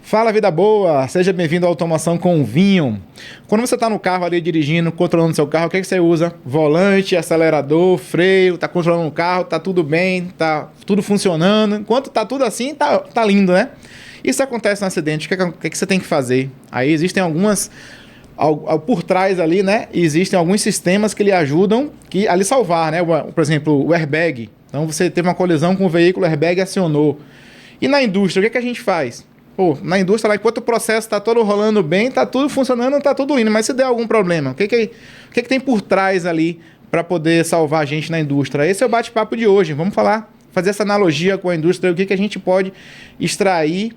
Fala, vida boa! Seja bem-vindo à Automação com Vinho. Quando você está no carro ali dirigindo, controlando seu carro, o que, é que você usa? Volante, acelerador, freio, está controlando o carro, está tudo bem, está tudo funcionando. Enquanto está tudo assim, tá lindo, né? Isso acontece no acidente, o que, é que você tem que fazer? Aí existem algumas... Por trás ali, né? Existem alguns sistemas que lhe ajudam a lhe salvar, né? Por exemplo, o airbag. Então você teve uma colisão com o veículo, o airbag acionou. E na indústria, o que, é que a gente faz? Pô, na indústria, lá, enquanto o processo está todo rolando bem, está tudo funcionando, está tudo indo. Mas se der algum problema, o que tem por trás ali para poder salvar a gente na indústria? Esse é o bate-papo de hoje. Vamos fazer essa analogia com a indústria, o que a gente pode extrair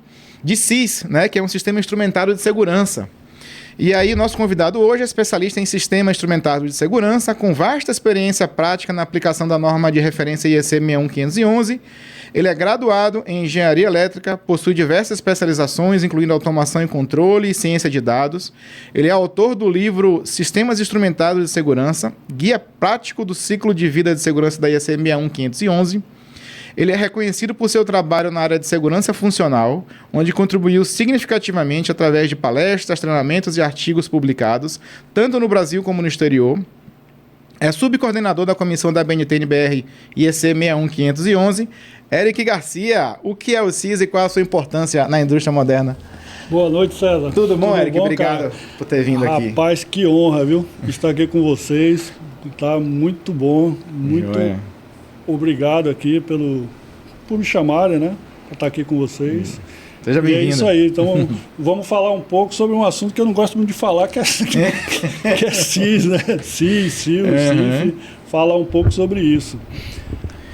de SIS, né? Que é um sistema instrumentado de segurança. E aí, o nosso convidado hoje é especialista em sistema instrumentado de segurança, com vasta experiência prática na aplicação da norma de referência IEC 61511. Ele é graduado em engenharia elétrica, possui diversas especializações, incluindo automação e controle e ciência de dados. Ele é autor do livro Sistemas Instrumentados de Segurança, guia prático do ciclo de vida de segurança da IEC 61511. Ele é reconhecido por seu trabalho na área de segurança funcional, onde contribuiu significativamente através de palestras, treinamentos e artigos publicados, tanto no Brasil como no exterior. É subcoordenador da comissão da BNT-NBR IEC 61511. Eric Garcia, o que é o SIS e qual a sua importância na indústria moderna? Boa noite, César. Tudo bom, Eric? Obrigado, cara, por ter vindo aqui. Rapaz, que honra, viu? Estar aqui com vocês. Tá muito bom, muito obrigado aqui por me chamarem, né? Para estar aqui com vocês. Seja bem-vindo. E é isso aí. Então, vamos falar um pouco sobre um assunto que eu não gosto muito de falar, que é SIS, né? SIS, SIL, CIF. Falar um pouco sobre isso.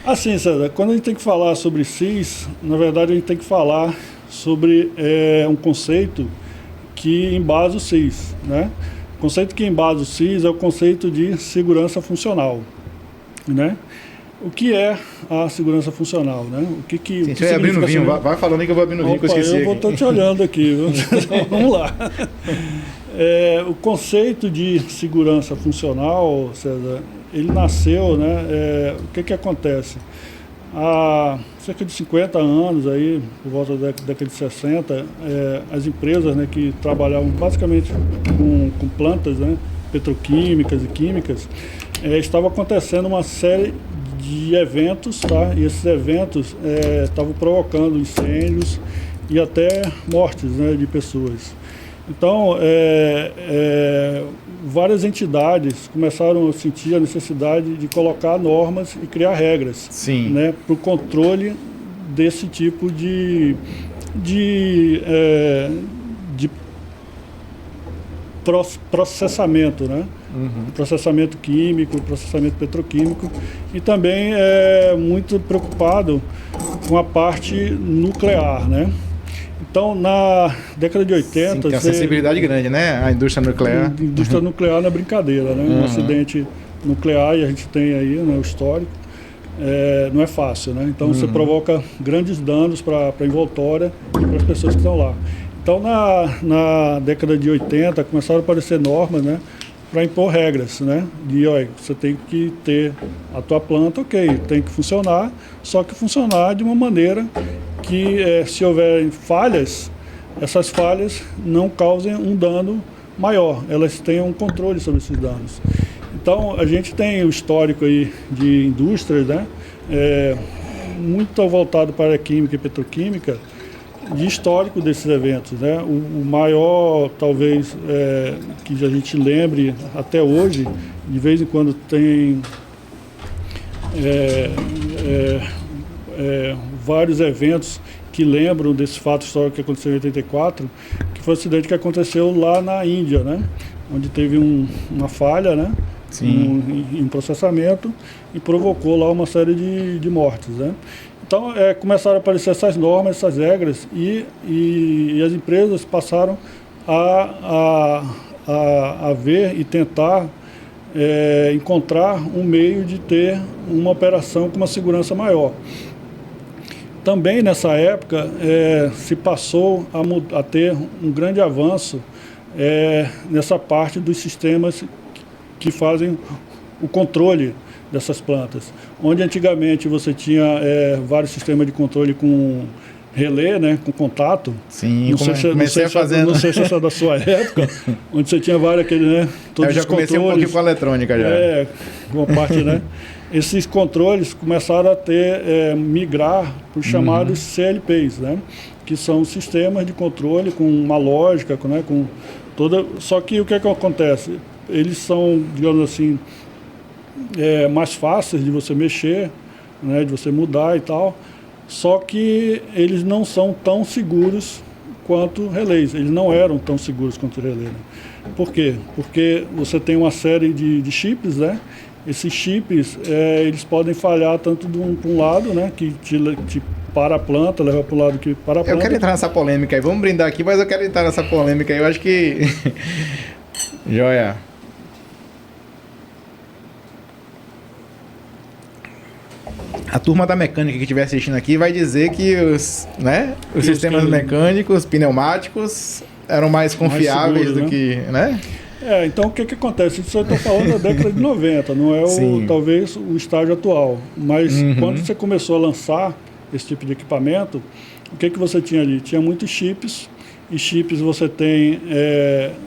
Assim, César, quando a gente tem que falar sobre SIS, na verdade a gente tem que falar sobre um conceito que embasa o SIS, né? O conceito que embasa o SIS é o conceito de segurança funcional, né? O que é a segurança funcional, né? O que Sim, você vai abrindo vinho, vai falando aí que eu vou abrindo vinho, que eu esqueci. Eu estou te olhando aqui, então, vamos lá. O conceito de segurança funcional, César, ele nasceu, né? O que acontece? Há cerca de 50 anos, aí, por volta da década de 60, as empresas, né, que trabalhavam basicamente com plantas, né, petroquímicas e químicas, estava acontecendo uma série de eventos, tá? E esses eventos estavam provocando incêndios e até mortes, né, de pessoas. Então, várias entidades começaram a sentir a necessidade de colocar normas e criar regras, né, para o controle desse tipo de processamento, né? Processamento químico, processamento petroquímico, e também muito preocupado com a parte nuclear, né? Então, na década de 80... Sim, tem uma sensibilidade grande, né? A indústria nuclear. A indústria nuclear não é brincadeira, né? Um acidente nuclear, e a gente tem aí, né, o histórico, não é fácil, né? Então, você provoca grandes danos para a envoltória e para as pessoas que estão lá. Então, na década de 80, começaram a aparecer normas, né, para impor regras, né? Olha, você tem que ter a tua planta, ok, tem que funcionar, só que funcionar de uma maneira que, se houver falhas, essas falhas não causem um dano maior, elas tenham um controle sobre esses danos. Então, a gente tem o histórico aí de indústrias, né, muito voltado para a química e petroquímica, de histórico desses eventos, né? O maior, talvez, que a gente lembre até hoje, de vez em quando tem vários eventos que lembram desse fato histórico que aconteceu em 84, que foi um acidente que aconteceu lá na Índia, né? Onde teve uma falha, né? Em processamento, e provocou lá uma série de mortes, né? Então, começaram a aparecer essas normas, essas regras, e as empresas passaram a ver e tentar encontrar um meio de ter uma operação com uma segurança maior. Também, nessa época, se passou a ter um grande avanço nessa parte dos sistemas que fazem o controle dessas plantas. Onde antigamente você tinha vários sistemas de controle com relé, né, com contato. Sim, comecei a fazer. Não sei se essa é da sua época, onde você tinha vários aqueles, né? Todos eu já comecei um pouquinho com a eletrônica já. Com a parte, né? Esses controles começaram a migrar para os chamados CLPs, né? Que são sistemas de controle com uma lógica, né? Com toda. Só que o que acontece? Eles são, digamos assim, mais fáceis de você mexer, né? De você mudar e tal. Só que eles não são tão seguros quanto relés. Eles não eram tão seguros quanto o relé. Né? Por quê? Porque você tem uma série de chips, né? Esses chips, eles podem falhar tanto para um lado, né? Que te para a planta, leva para o lado que para a planta. Eu quero entrar nessa polêmica aí. Vamos brindar aqui, mas eu quero entrar nessa polêmica aí. Eu acho que... Joia. A turma da mecânica que estiver assistindo aqui vai dizer que os sistemas mecânicos, pneumáticos, eram mais confiáveis seguros, do que... né? Então o que acontece? Isso eu estou falando da década de 90, não é talvez o estágio atual. Mas quando você começou a lançar esse tipo de equipamento, o que você tinha ali? Tinha muitos chips, e chips você tem...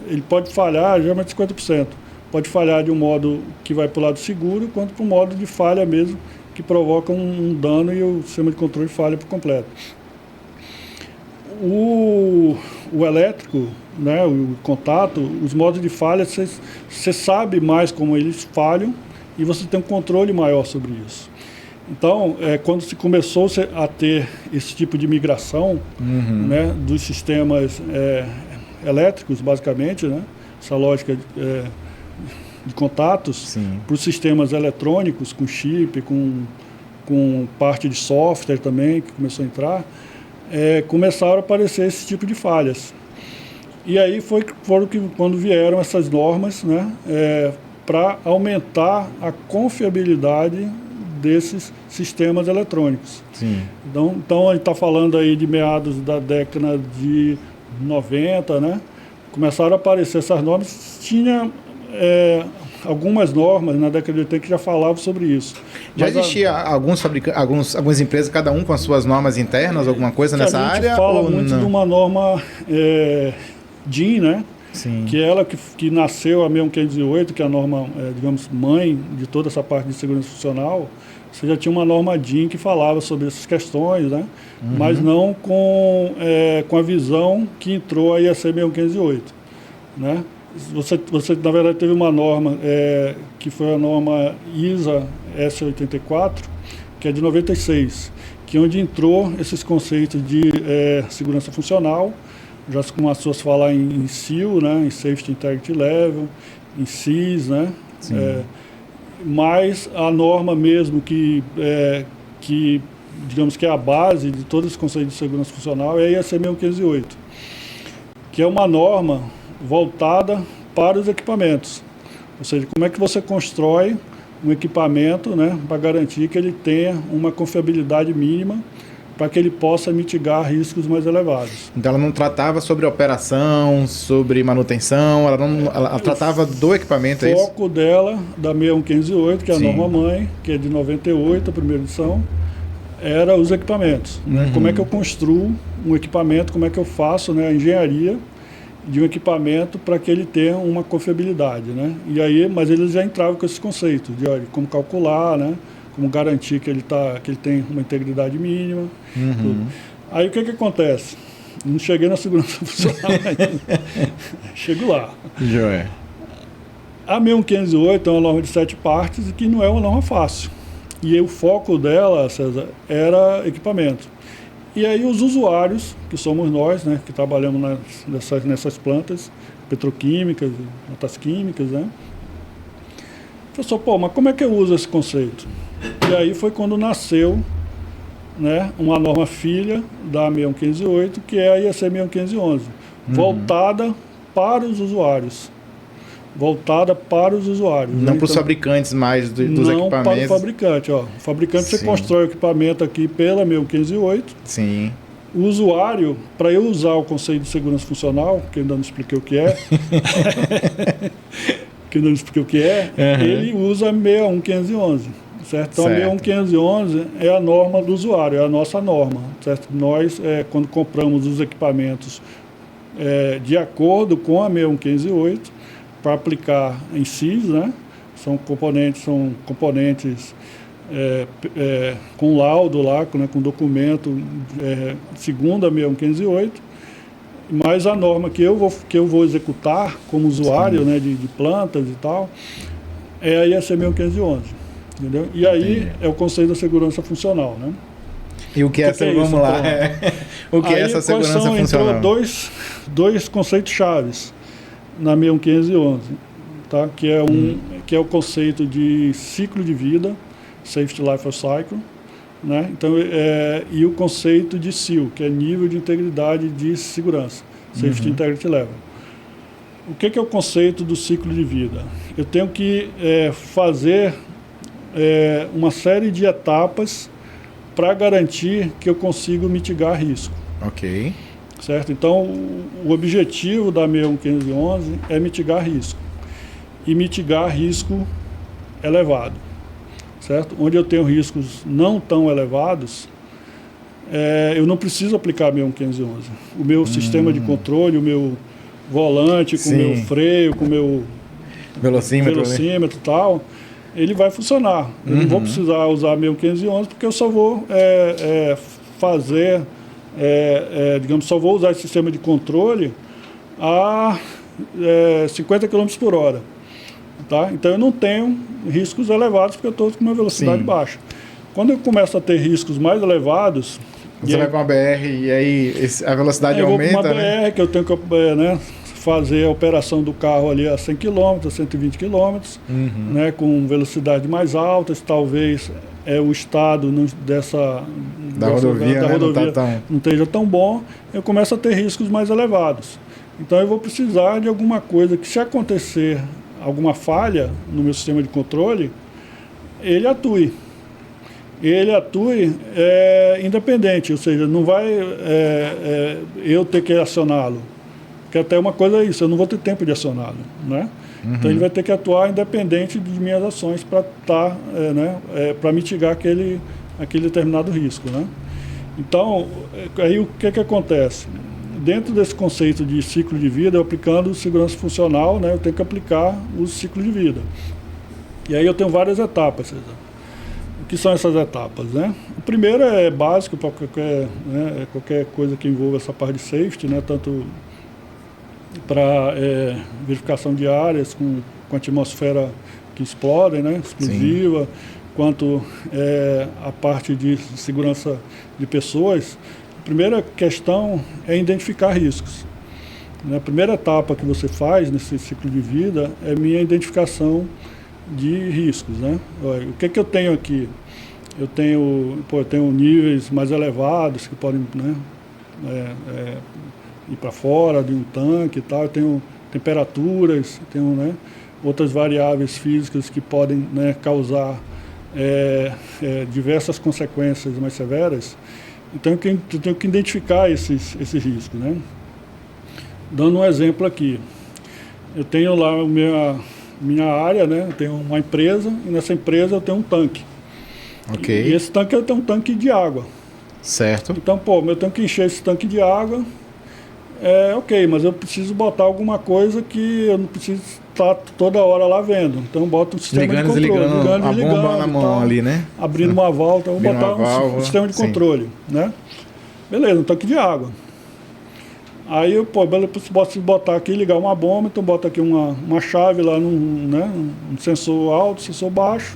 ele pode falhar geralmente 50%. Pode falhar de um modo que vai para o lado seguro, quanto para um modo de falha mesmo, que provoca um dano e o sistema de controle falha por completo. O elétrico, né, o contato, os modos de falha, você sabe mais como eles falham e você tem um controle maior sobre isso. Então, quando se começou a ter esse tipo de migração, né, dos sistemas elétricos, basicamente, né, essa lógica de contatos, para os sistemas eletrônicos, com chip, com parte de software também, que começou a entrar, começaram a aparecer esse tipo de falhas. E aí foram quando vieram essas normas, né, para aumentar a confiabilidade desses sistemas eletrônicos. Então a gente está falando aí de meados da década de 90, né, começaram a aparecer essas normas. Tinha algumas normas na década de 80 que já falavam sobre isso. Já existia algumas empresas, cada um com as suas normas internas, alguma coisa nessa área? A gente fala muito de uma norma DIN, né? Que é ela que nasceu a 61508, que é a norma, digamos, mãe de toda essa parte de segurança funcional. Você já tinha uma norma DIN que falava sobre essas questões, né? Mas não com a visão que entrou a IEC 61508, né? Você, na verdade, teve uma norma que foi a norma ISA S84, que é de 96, que é onde entrou esses conceitos de segurança funcional, já se começou a falar em SIL, né, em Safety Integrity Level, em SIS, né, mas a norma mesmo que digamos que é a base de todos os conceitos de segurança funcional é a IEC 61508, que é uma norma voltada para os equipamentos. Ou seja, como é que você constrói um equipamento, né, para garantir que ele tenha uma confiabilidade mínima para que ele possa mitigar riscos mais elevados. Então ela não tratava sobre operação, sobre manutenção, ela tratava do equipamento, é isso? O foco dela, da 61508, que é a norma mãe, que é de 98, a primeira edição, era os equipamentos. Né? Como é que eu construo um equipamento, como é que eu faço, né, a engenharia de um equipamento para que ele tenha uma confiabilidade, né? E aí, mas eles já entravam com esses conceitos de como calcular, né? Como garantir que ele tem uma integridade mínima. Aí o que acontece? Não cheguei na segurança funcional ainda. Chego lá. Joia. A 61508 é uma norma de 7 partes e que não é uma norma fácil. E aí, o foco dela, César, era equipamento. E aí os usuários, que somos nós, né, que trabalhamos nessas plantas petroquímicas, plantas químicas, né, pensou, mas como é que eu uso esse conceito? E aí foi quando nasceu, né, uma norma filha da 61508, que é a IEC 61511, voltada para os usuários. Voltada para os usuários. Não, né? Para os fabricantes mais dos equipamentos. Não para o fabricante. O fabricante, você constrói o equipamento aqui pela 61508. Sim. O usuário, para eu usar o conceito de segurança funcional, que eu ainda não expliquei o que é, ele usa 61511. certo? Então, Certo. a 61511 é a norma do usuário, é a nossa norma, certo? Nós, quando compramos os equipamentos de acordo com a 61508, para aplicar em CIS, né? São componentes com laudo lá, né, com documento segundo a 61508, mas a norma que eu vou executar como usuário, né, de plantas e tal, é a IEC 61511, entendeu? E aí é o conceito da segurança funcional, né? E o que é essa, vamos isso, lá, então? o que é essa segurança funcional? Entrou dois conceitos chaves na 61511, tá? Que é o conceito de ciclo de vida, Safety Life Cycle, né? Então, e o conceito de SIL, que é nível de integridade de segurança, Safety Integrity Level. O que é o conceito do ciclo de vida? Eu tenho que fazer uma série de etapas para garantir que eu consigo mitigar risco. Ok. Certo? Então, o objetivo da 61511 é mitigar risco. E mitigar risco elevado. Certo? Onde eu tenho riscos não tão elevados, eu não preciso aplicar a 61511. O meu sistema de controle, o meu volante, com o meu freio, com o meu velocímetro e tal, ele vai funcionar. Eu não vou precisar usar a 61511 porque eu só vou fazer, digamos, só vou usar esse sistema de controle a 50 km por hora. Tá? Então eu não tenho riscos elevados porque eu estou com uma velocidade baixa. Quando eu começo a ter riscos mais elevados... Você vai para uma BR e aí a velocidade aumenta, né? Eu vou para uma BR que eu tenho que fazer a operação do carro ali a 100 km, a 120 km, né, com velocidade mais altas, talvez o estado da rodovia não esteja tão bom, eu começo a ter riscos mais elevados. Então eu vou precisar de alguma coisa que, se acontecer alguma falha no meu sistema de controle, ele atue. Ele atue independente, ou seja, não vai eu ter que acioná-lo. Porque até uma coisa é isso, eu não vou ter tempo de acioná-lo, né? Então ele vai ter que atuar independente de minhas ações para para mitigar aquele determinado risco, né? Então, aí o que acontece? Dentro desse conceito de ciclo de vida, eu aplicando segurança funcional, né, eu tenho que aplicar o ciclo de vida. E aí eu tenho várias etapas, César. O que são essas etapas, né? O primeiro é básico para qualquer coisa que envolva essa parte de safety, né, tanto para verificação de áreas com atmosfera que explodem, né, explosiva, quanto a parte de segurança de pessoas. A primeira questão é identificar riscos. A primeira etapa que você faz nesse ciclo de vida é minha identificação de riscos, né? O que eu tenho aqui? Eu tenho níveis mais elevados que podem, né, ir para fora de um tanque e tal. Eu tenho temperaturas, tenho, né, outras variáveis físicas que podem, né, causar diversas consequências mais severas. Então eu tenho que identificar esses riscos, né? Dando um exemplo aqui, eu tenho lá minha área, né? Eu tenho uma empresa e nessa empresa eu tenho um tanque. Ok. E esse tanque eu tenho um tanque de água. Certo. Então, eu tenho que encher esse tanque de água. Ok, mas eu preciso botar alguma coisa que eu não preciso estar toda hora lá vendo. Então eu boto um sistema de controle. Ligando a bomba na mão ali, né? Abrindo uma válvula, vou botar um sistema de controle, né? Beleza, um tanque de água. Aí eu posso botar aqui, ligar uma bomba, então boto aqui uma chave lá um sensor alto, sensor baixo.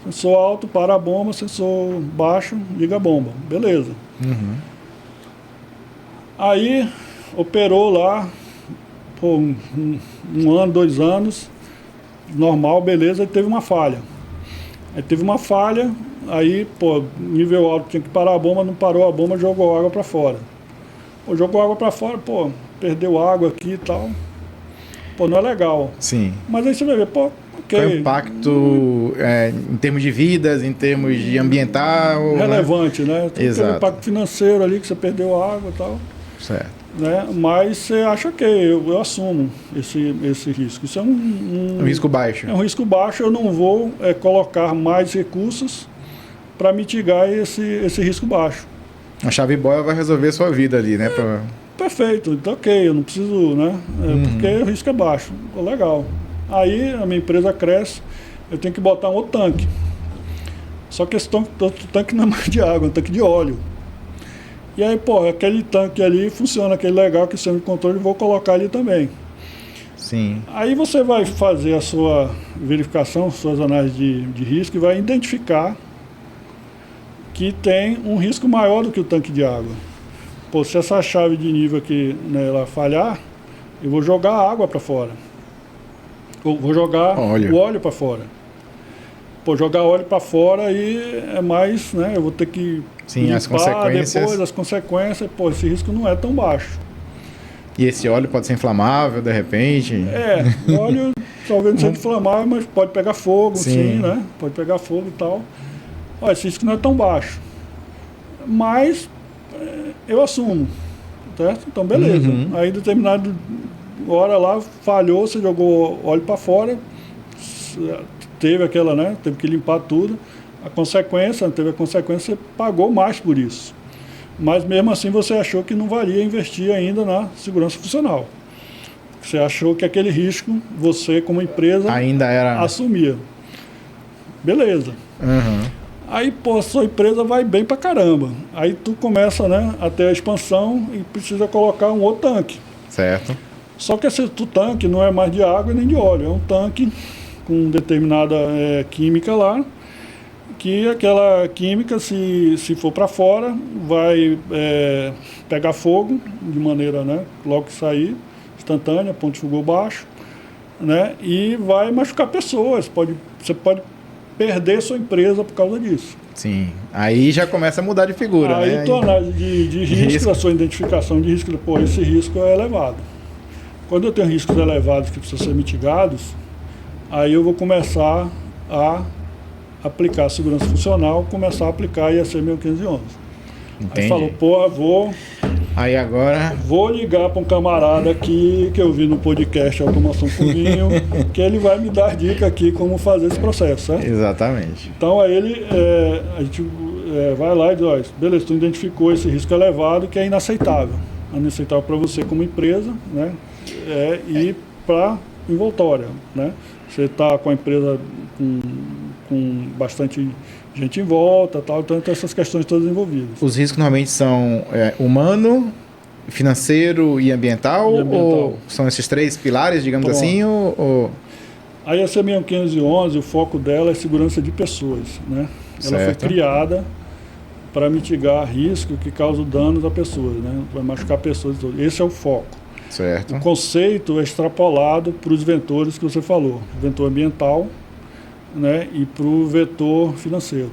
Sensor alto, para a bomba, sensor baixo, liga a bomba. Beleza. Aí operou lá por um ano, 2 anos, normal, beleza, e teve uma falha. Aí, nível alto, tinha que parar a bomba, não parou a bomba, jogou água para fora. Jogou água para fora, perdeu água aqui e tal. Não é legal. Sim. Mas aí você vai ver, ok. Qual é o impacto em termos de vidas, em termos de ambiental? Relevante, né? Tem Exato. impacto financeiro ali, que você perdeu água e tal. Certo. Né? Mas você acha que eu assumo esse risco. Isso é um risco baixo. É um risco baixo, eu não vou colocar mais recursos para mitigar esse risco baixo. A chave Boyle vai resolver a sua vida ali, né? Perfeito, então ok, eu não preciso, né? Porque o risco é baixo. Legal. Aí a minha empresa cresce, eu tenho que botar um outro tanque. Só que esse tanque não é mais de água, é um tanque de óleo. E aí, aquele tanque ali funciona, aquele legal que o sistema de controle, vou colocar ali também. Sim. Aí você vai fazer a sua verificação, suas análises de risco e vai identificar que tem um risco maior do que o tanque de água. Se essa chave de nível aqui, né, ela falhar, eu vou jogar a água para fora. Ou vou jogar o óleo para fora. Jogar óleo para fora aí é mais, né? Eu vou ter que limpar as consequências. Depois as consequências. Esse risco não é tão baixo. E esse óleo pode ser inflamável, de repente? O óleo talvez não seja inflamável, mas pode pegar fogo, sim, né? Pode pegar fogo e tal. Esse risco não é tão baixo. Mas eu assumo, certo? Então, beleza. Aí, determinada hora lá, falhou, você jogou óleo para fora, teve aquela, né? Teve que limpar tudo. A consequência, teve a consequência, você pagou mais por isso. Mas mesmo assim você achou que não valia investir ainda na segurança funcional. Você achou que aquele risco, você como empresa, ainda era... assumia. Beleza. Aí, sua empresa vai bem pra caramba. Aí tu começa, né, a ter a expansão e precisa colocar um outro tanque. Certo. Só que esse tanque não é mais de água nem de óleo, é um tanque com determinada química lá, que aquela química, se for para fora, vai pegar fogo de maneira, né, logo que sair, instantânea, ponto de fogo baixo, né, e vai machucar pessoas. Você pode perder sua empresa por causa disso. Sim. Aí já começa a mudar de figura, aí né? Tua análise de risco, a sua identificação de risco, esse risco é elevado. Quando eu tenho riscos elevados que precisam ser mitigados, aí eu vou começar a aplicar a segurança funcional, começar a aplicar a IEC 11511. Entendi. Aí falou, Aí agora... vou ligar para um camarada aqui, que eu vi no podcast Automação com Vinho, que ele vai me dar dica aqui como fazer esse processo, certo? Exatamente. Então aí a gente vai lá e diz, beleza, tu identificou esse risco elevado que é inaceitável. Inaceitável para você como empresa, né? E para envoltória, né? Você está com a empresa com bastante gente em volta, tal, então tem essas questões todas envolvidas. Os riscos normalmente são humano, financeiro e ambiental, ou são esses três pilares, digamos assim? A IEC 11511, o foco dela é segurança de pessoas, né? Ela foi criada para mitigar risco que causa danos a pessoas, né? Vai machucar pessoas. Esse é o foco. Certo. O conceito é extrapolado para os vetores que você falou, vetor ambiental, né, e para o vetor financeiro.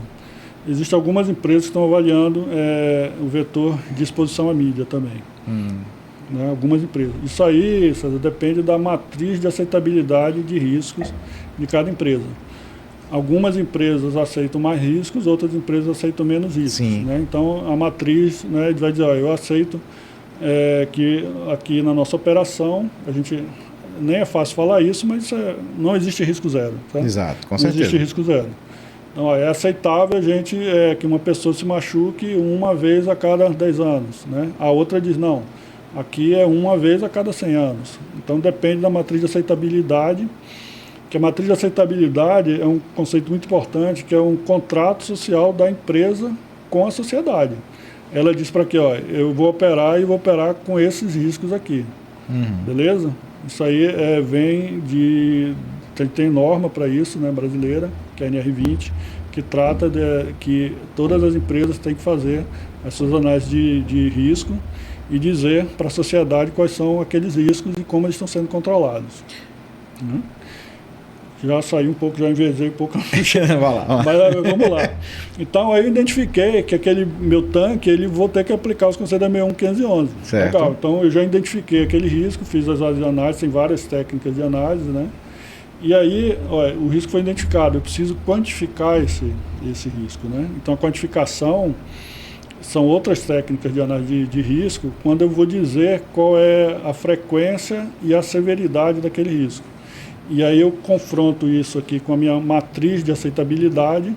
Existem algumas empresas que estão avaliando o vetor de exposição à mídia também. Né, algumas empresas. Isso aí, depende da matriz de aceitabilidade de riscos de cada empresa. Algumas empresas aceitam mais riscos, outras empresas aceitam menos riscos. Né? Então, a matriz, né, vai dizer, eu aceito que aqui na nossa operação, a gente nem é fácil falar isso, mas não existe risco zero. Tá? Exato, com não certeza. Existe risco zero. Então, é aceitável a gente que uma pessoa se machuque uma vez a cada 10 anos. Né? A outra diz, não, aqui é uma vez a cada 100 anos. Então, depende da matriz de aceitabilidade, que a matriz de aceitabilidade é um conceito muito importante, que é um contrato social da empresa com a sociedade. Ela diz para aqui, eu vou operar e vou operar com esses riscos aqui. Beleza? Isso aí vem tem norma para isso, né, brasileira, que é a NR20, que trata que todas as empresas têm que fazer as suas análises de risco e dizer para a sociedade quais são aqueles riscos e como eles estão sendo controlados. Já saí um pouco, já envezei um pouco. Vai lá. Mas vamos lá. Então, aí eu identifiquei que aquele meu tanque, ele vou ter que aplicar os conceitos da 11511. Certo. Legal. Então, eu já identifiquei aquele risco, fiz as análises, tem várias técnicas de análise, né? E aí, o risco foi identificado. Eu preciso quantificar esse risco, né? Então, a quantificação são outras técnicas de análise de risco, quando eu vou dizer qual é a frequência e a severidade daquele risco. E aí eu confronto isso aqui com a minha matriz de aceitabilidade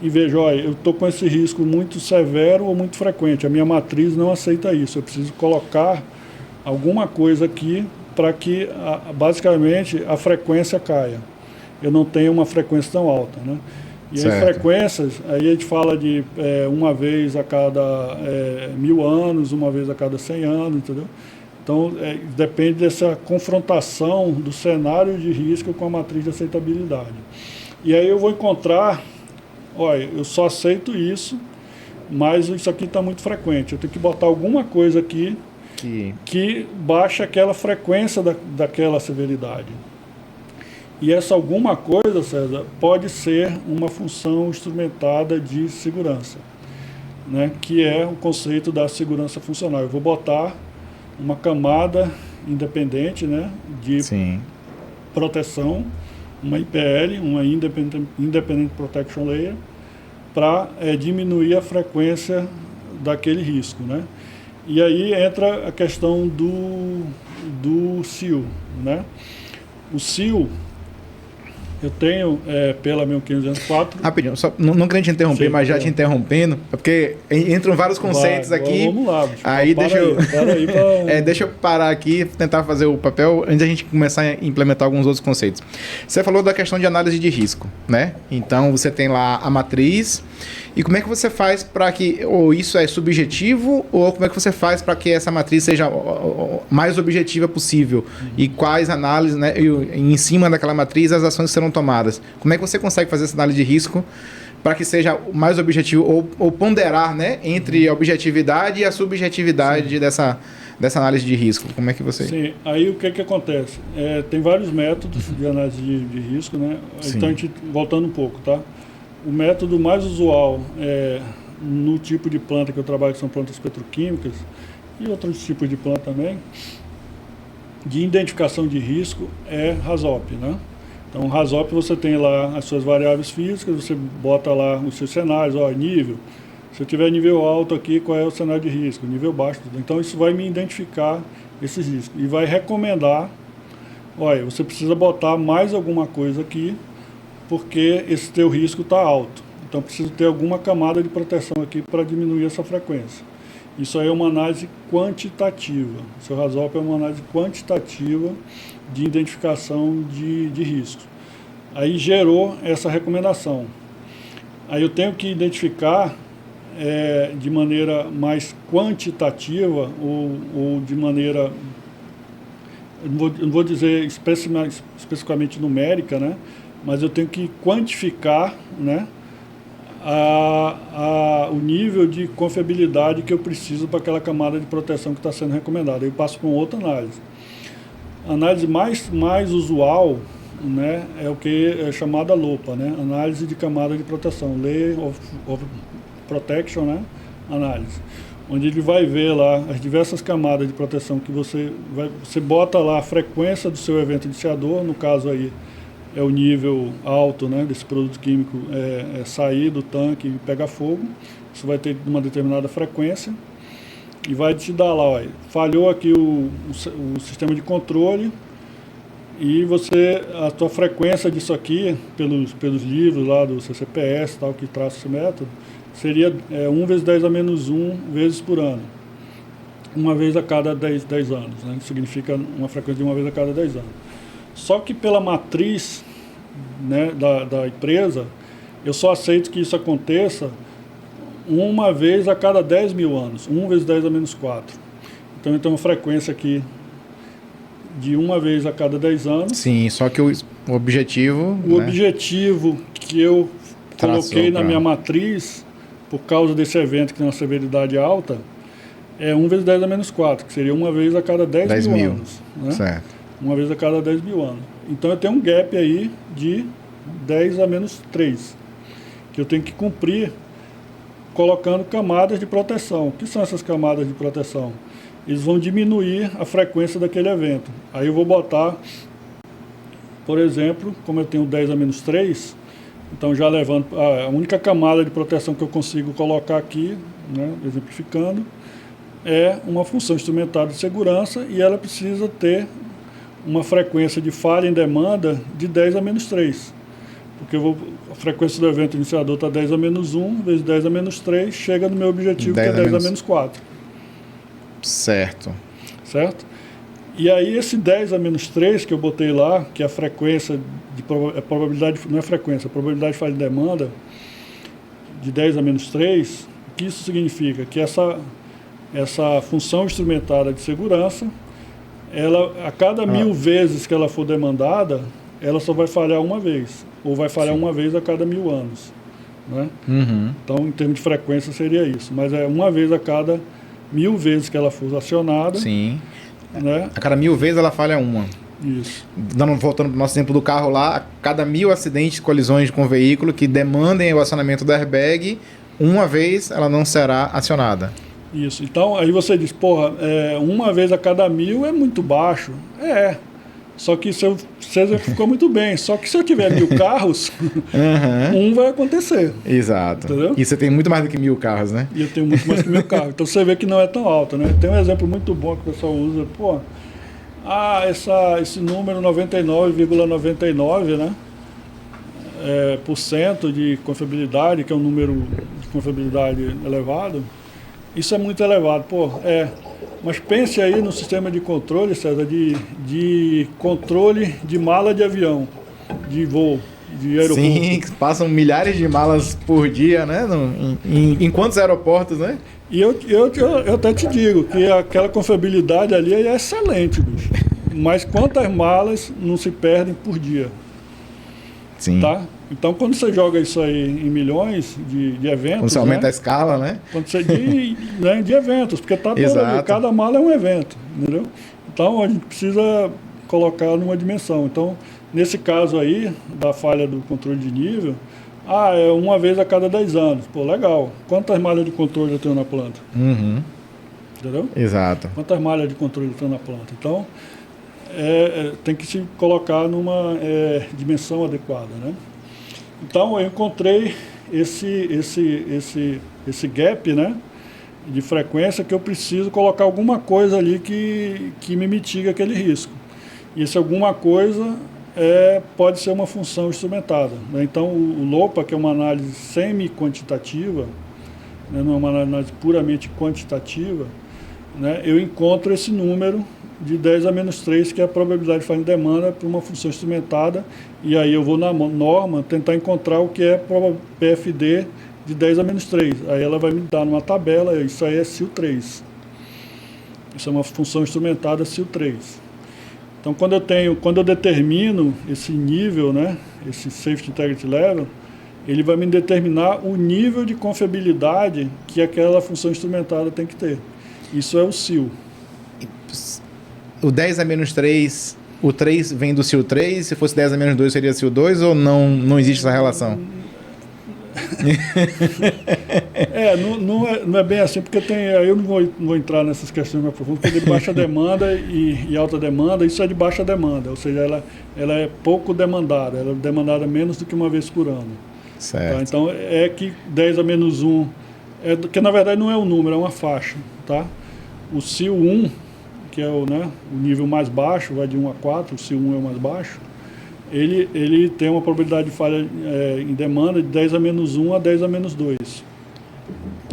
e vejo, olha, eu estou com esse risco muito severo ou muito frequente, a minha matriz não aceita isso, eu preciso colocar alguma coisa aqui para que, basicamente, a frequência caia. Eu não tenho uma frequência tão alta, né? E as frequências, aí a gente fala de uma vez a cada 1000 anos, uma vez a cada 100 anos, entendeu? Então, depende dessa confrontação do cenário de risco com a matriz de aceitabilidade. E aí eu vou encontrar, olha, eu só aceito isso, mas isso aqui está muito frequente. Eu tenho que botar alguma coisa aqui que baixe aquela frequência daquela severidade. E essa alguma coisa, César, pode ser uma função instrumentada de segurança, né, que é o conceito da segurança funcional. Eu vou botar uma camada independente, né, de proteção, uma IPL, uma Independent Protection Layer, para diminuir a frequência daquele risco, né? E aí entra a questão do SIL, né? O SIL, eu tenho pela 11504... Rapidinho, só, não querendo te interromper, mas já te interrompendo, porque entram vários conceitos aqui. Vamos lá, bicho. Aí deixa eu parar aqui e tentar fazer o papel antes da gente começar a implementar alguns outros conceitos. Você falou da questão de análise de risco, né? Então você tem lá a matriz. E como é que você faz para que, ou isso é subjetivo, ou como é que você faz para que essa matriz seja mais objetiva possível? E quais análises, né, em cima daquela matriz, as ações que serão tomadas? Como é que você consegue fazer essa análise de risco para que seja mais objetivo, ou ponderar, né, entre a objetividade e a subjetividade dessa análise de risco? Como é que você... Sim, aí o que acontece? Tem vários métodos de análise de risco, né? Então, a gente, voltando um pouco, tá? O método mais usual no tipo de planta que eu trabalho, que são plantas petroquímicas, e outros tipos de planta também, de identificação de risco é RASOP, né? Então, o RASOP você tem lá as suas variáveis físicas, você bota lá os seus cenários, ó, nível. Se eu tiver nível alto aqui, qual é o cenário de risco? Nível baixo. Então, isso vai me identificar esses riscos e vai recomendar, olha, você precisa botar mais alguma coisa aqui, porque esse teu risco está alto. Então, preciso ter alguma camada de proteção aqui para diminuir essa frequência. Isso aí é uma análise quantitativa. O seu RASOP é uma análise quantitativa de identificação de risco. Aí gerou essa recomendação. Aí eu tenho que identificar de maneira mais quantitativa ou de maneira, eu não vou dizer especificamente numérica, né? Mas eu tenho que quantificar, né, o nível de confiabilidade que eu preciso para aquela camada de proteção que está sendo recomendada. Eu passo para outra análise. A análise mais usual, né, é o que é chamada LOPA, né, análise de camada de proteção, Layer of Protection, né, análise, onde ele vai ver lá as diversas camadas de proteção que você bota lá a frequência do seu evento iniciador, no caso aí, é o nível alto, né, desse produto químico sair do tanque e pegar fogo. Isso vai ter uma determinada frequência e vai te dar lá, ó, falhou aqui o sistema de controle e a tua frequência disso aqui, pelos livros lá do CCPS, tal, que traça esse método, seria 1 vezes 10 a menos 1 vezes por ano. Uma vez a cada 10 anos, né? Significa uma frequência de 1 vez a cada 10 anos. Só que pela matriz, né, da empresa, eu só aceito que isso aconteça 1 vez a cada 10 mil anos, 1 vezes 10 a menos 4. Então eu tenho uma frequência aqui de 1 vez a cada 10 anos. Sim, só que o objetivo... O objetivo que eu coloquei na minha matriz, por causa desse evento que tem uma severidade alta, é 1 vezes 10 a menos 4, que seria 1 vez a cada 10 mil anos. Né? Certo. 1 vez a cada 10 mil anos. Então eu tenho um gap aí de 10 a menos 3, que eu tenho que cumprir colocando camadas de proteção. O que são essas camadas de proteção? Eles vão diminuir a frequência daquele evento. Aí eu vou botar, por exemplo, como eu tenho 10 a menos 3, então já levanto a única camada de proteção que eu consigo colocar aqui, né, exemplificando, é uma função instrumentada de segurança e ela precisa ter uma frequência de falha em demanda de 10 a menos 3. Porque a frequência do evento iniciador está 10 a menos 1, vezes 10 a menos 3, chega no meu objetivo, que é 10 a menos 4. Certo. Certo? E aí esse 10 a menos 3 que eu botei lá, que é a frequência, a probabilidade, não é frequência, a probabilidade de falha de demanda, de 10 a menos 3, o que isso significa? Que essa função instrumentada de segurança, ela, a cada 1000 vezes que ela for demandada, ela só vai falhar uma vez, ou vai falhar uma vez a cada 1000 anos. Né? Uhum. Então, em termos de frequência, seria isso. Mas é uma vez a cada 1000 vezes que ela for acionada. Sim. Né? A cada 1000 vezes ela falha uma. Isso. Voltando para o nosso exemplo do carro lá, a cada 1000 acidentes, colisões com veículo que demandem o acionamento do airbag, uma vez ela não será acionada. Isso. Então, aí você diz, porra, uma vez a cada 1000 é muito baixo. Só que você ficou muito bem. Só que se eu tiver 1000 carros, um vai acontecer. Exato. Entendeu? E você tem muito mais do que 1000 carros, né? E eu tenho muito mais que 1000 carros. Então você vê que não é tão alto, né? Tem um exemplo muito bom que o pessoal usa. Pô, esse número 99,99, né? Por cento de confiabilidade, que é um número de confiabilidade elevado, isso é muito elevado. Mas pense aí no sistema de controle, César, de controle de mala de avião, de voo, de aeroporto. Sim, passam milhares de malas por dia, né? Em quantos aeroportos, né? E eu até te digo que aquela confiabilidade ali é excelente, bicho. Mas quantas malas não se perdem por dia? Sim. Tá? Então, quando você joga isso aí em milhões de eventos... Quando você aumenta a escala, né? Quando você de eventos, porque tá todo, cada mala é um evento, entendeu? Então, a gente precisa colocar numa dimensão. Então, nesse caso aí, da falha do controle de nível, é uma vez a cada 10 anos. Pô, legal. Quantas malhas de controle eu tenho na planta? Uhum. Entendeu? Exato. Quantas malhas de controle eu tenho na planta? Então, tem que se colocar numa dimensão adequada, né? Então, eu encontrei esse gap, né, de frequência que eu preciso colocar alguma coisa ali que me mitiga aquele risco. E esse alguma coisa pode ser uma função instrumentada. Né? Então, o LOPA, que é uma análise semi-quantitativa, né, não é uma análise puramente quantitativa, né, eu encontro esse número de 10 a menos 3, que é a probabilidade de falha em demanda para uma função instrumentada, e aí eu vou na norma tentar encontrar o que é PFD de 10 a menos 3. Aí ela vai me dar numa tabela, isso aí é SIL3. Isso é uma função instrumentada SIL3. Então, quando eu determino esse nível, né, esse Safety Integrity Level, ele vai me determinar o nível de confiabilidade que aquela função instrumentada tem que ter. Isso é o SIL. O 10 a menos 3, o 3 vem do SIL 3, se fosse 10 a menos 2 seria SIL 2 ou não existe essa relação? Não é bem assim, porque eu não vou entrar nessas questões mais profundas, porque de baixa demanda e alta demanda, isso é de baixa demanda, ou seja, ela é pouco demandada, ela é demandada menos do que uma vez por ano. Certo. Tá? Então, que 10 a menos 1, que na verdade não é um número, é uma faixa. Tá? O SIL 1, que é o nível mais baixo, vai de 1 a 4, o SIL 1 é o mais baixo, ele tem uma probabilidade de falha em demanda de 10 a menos 1 a 10 a menos 2.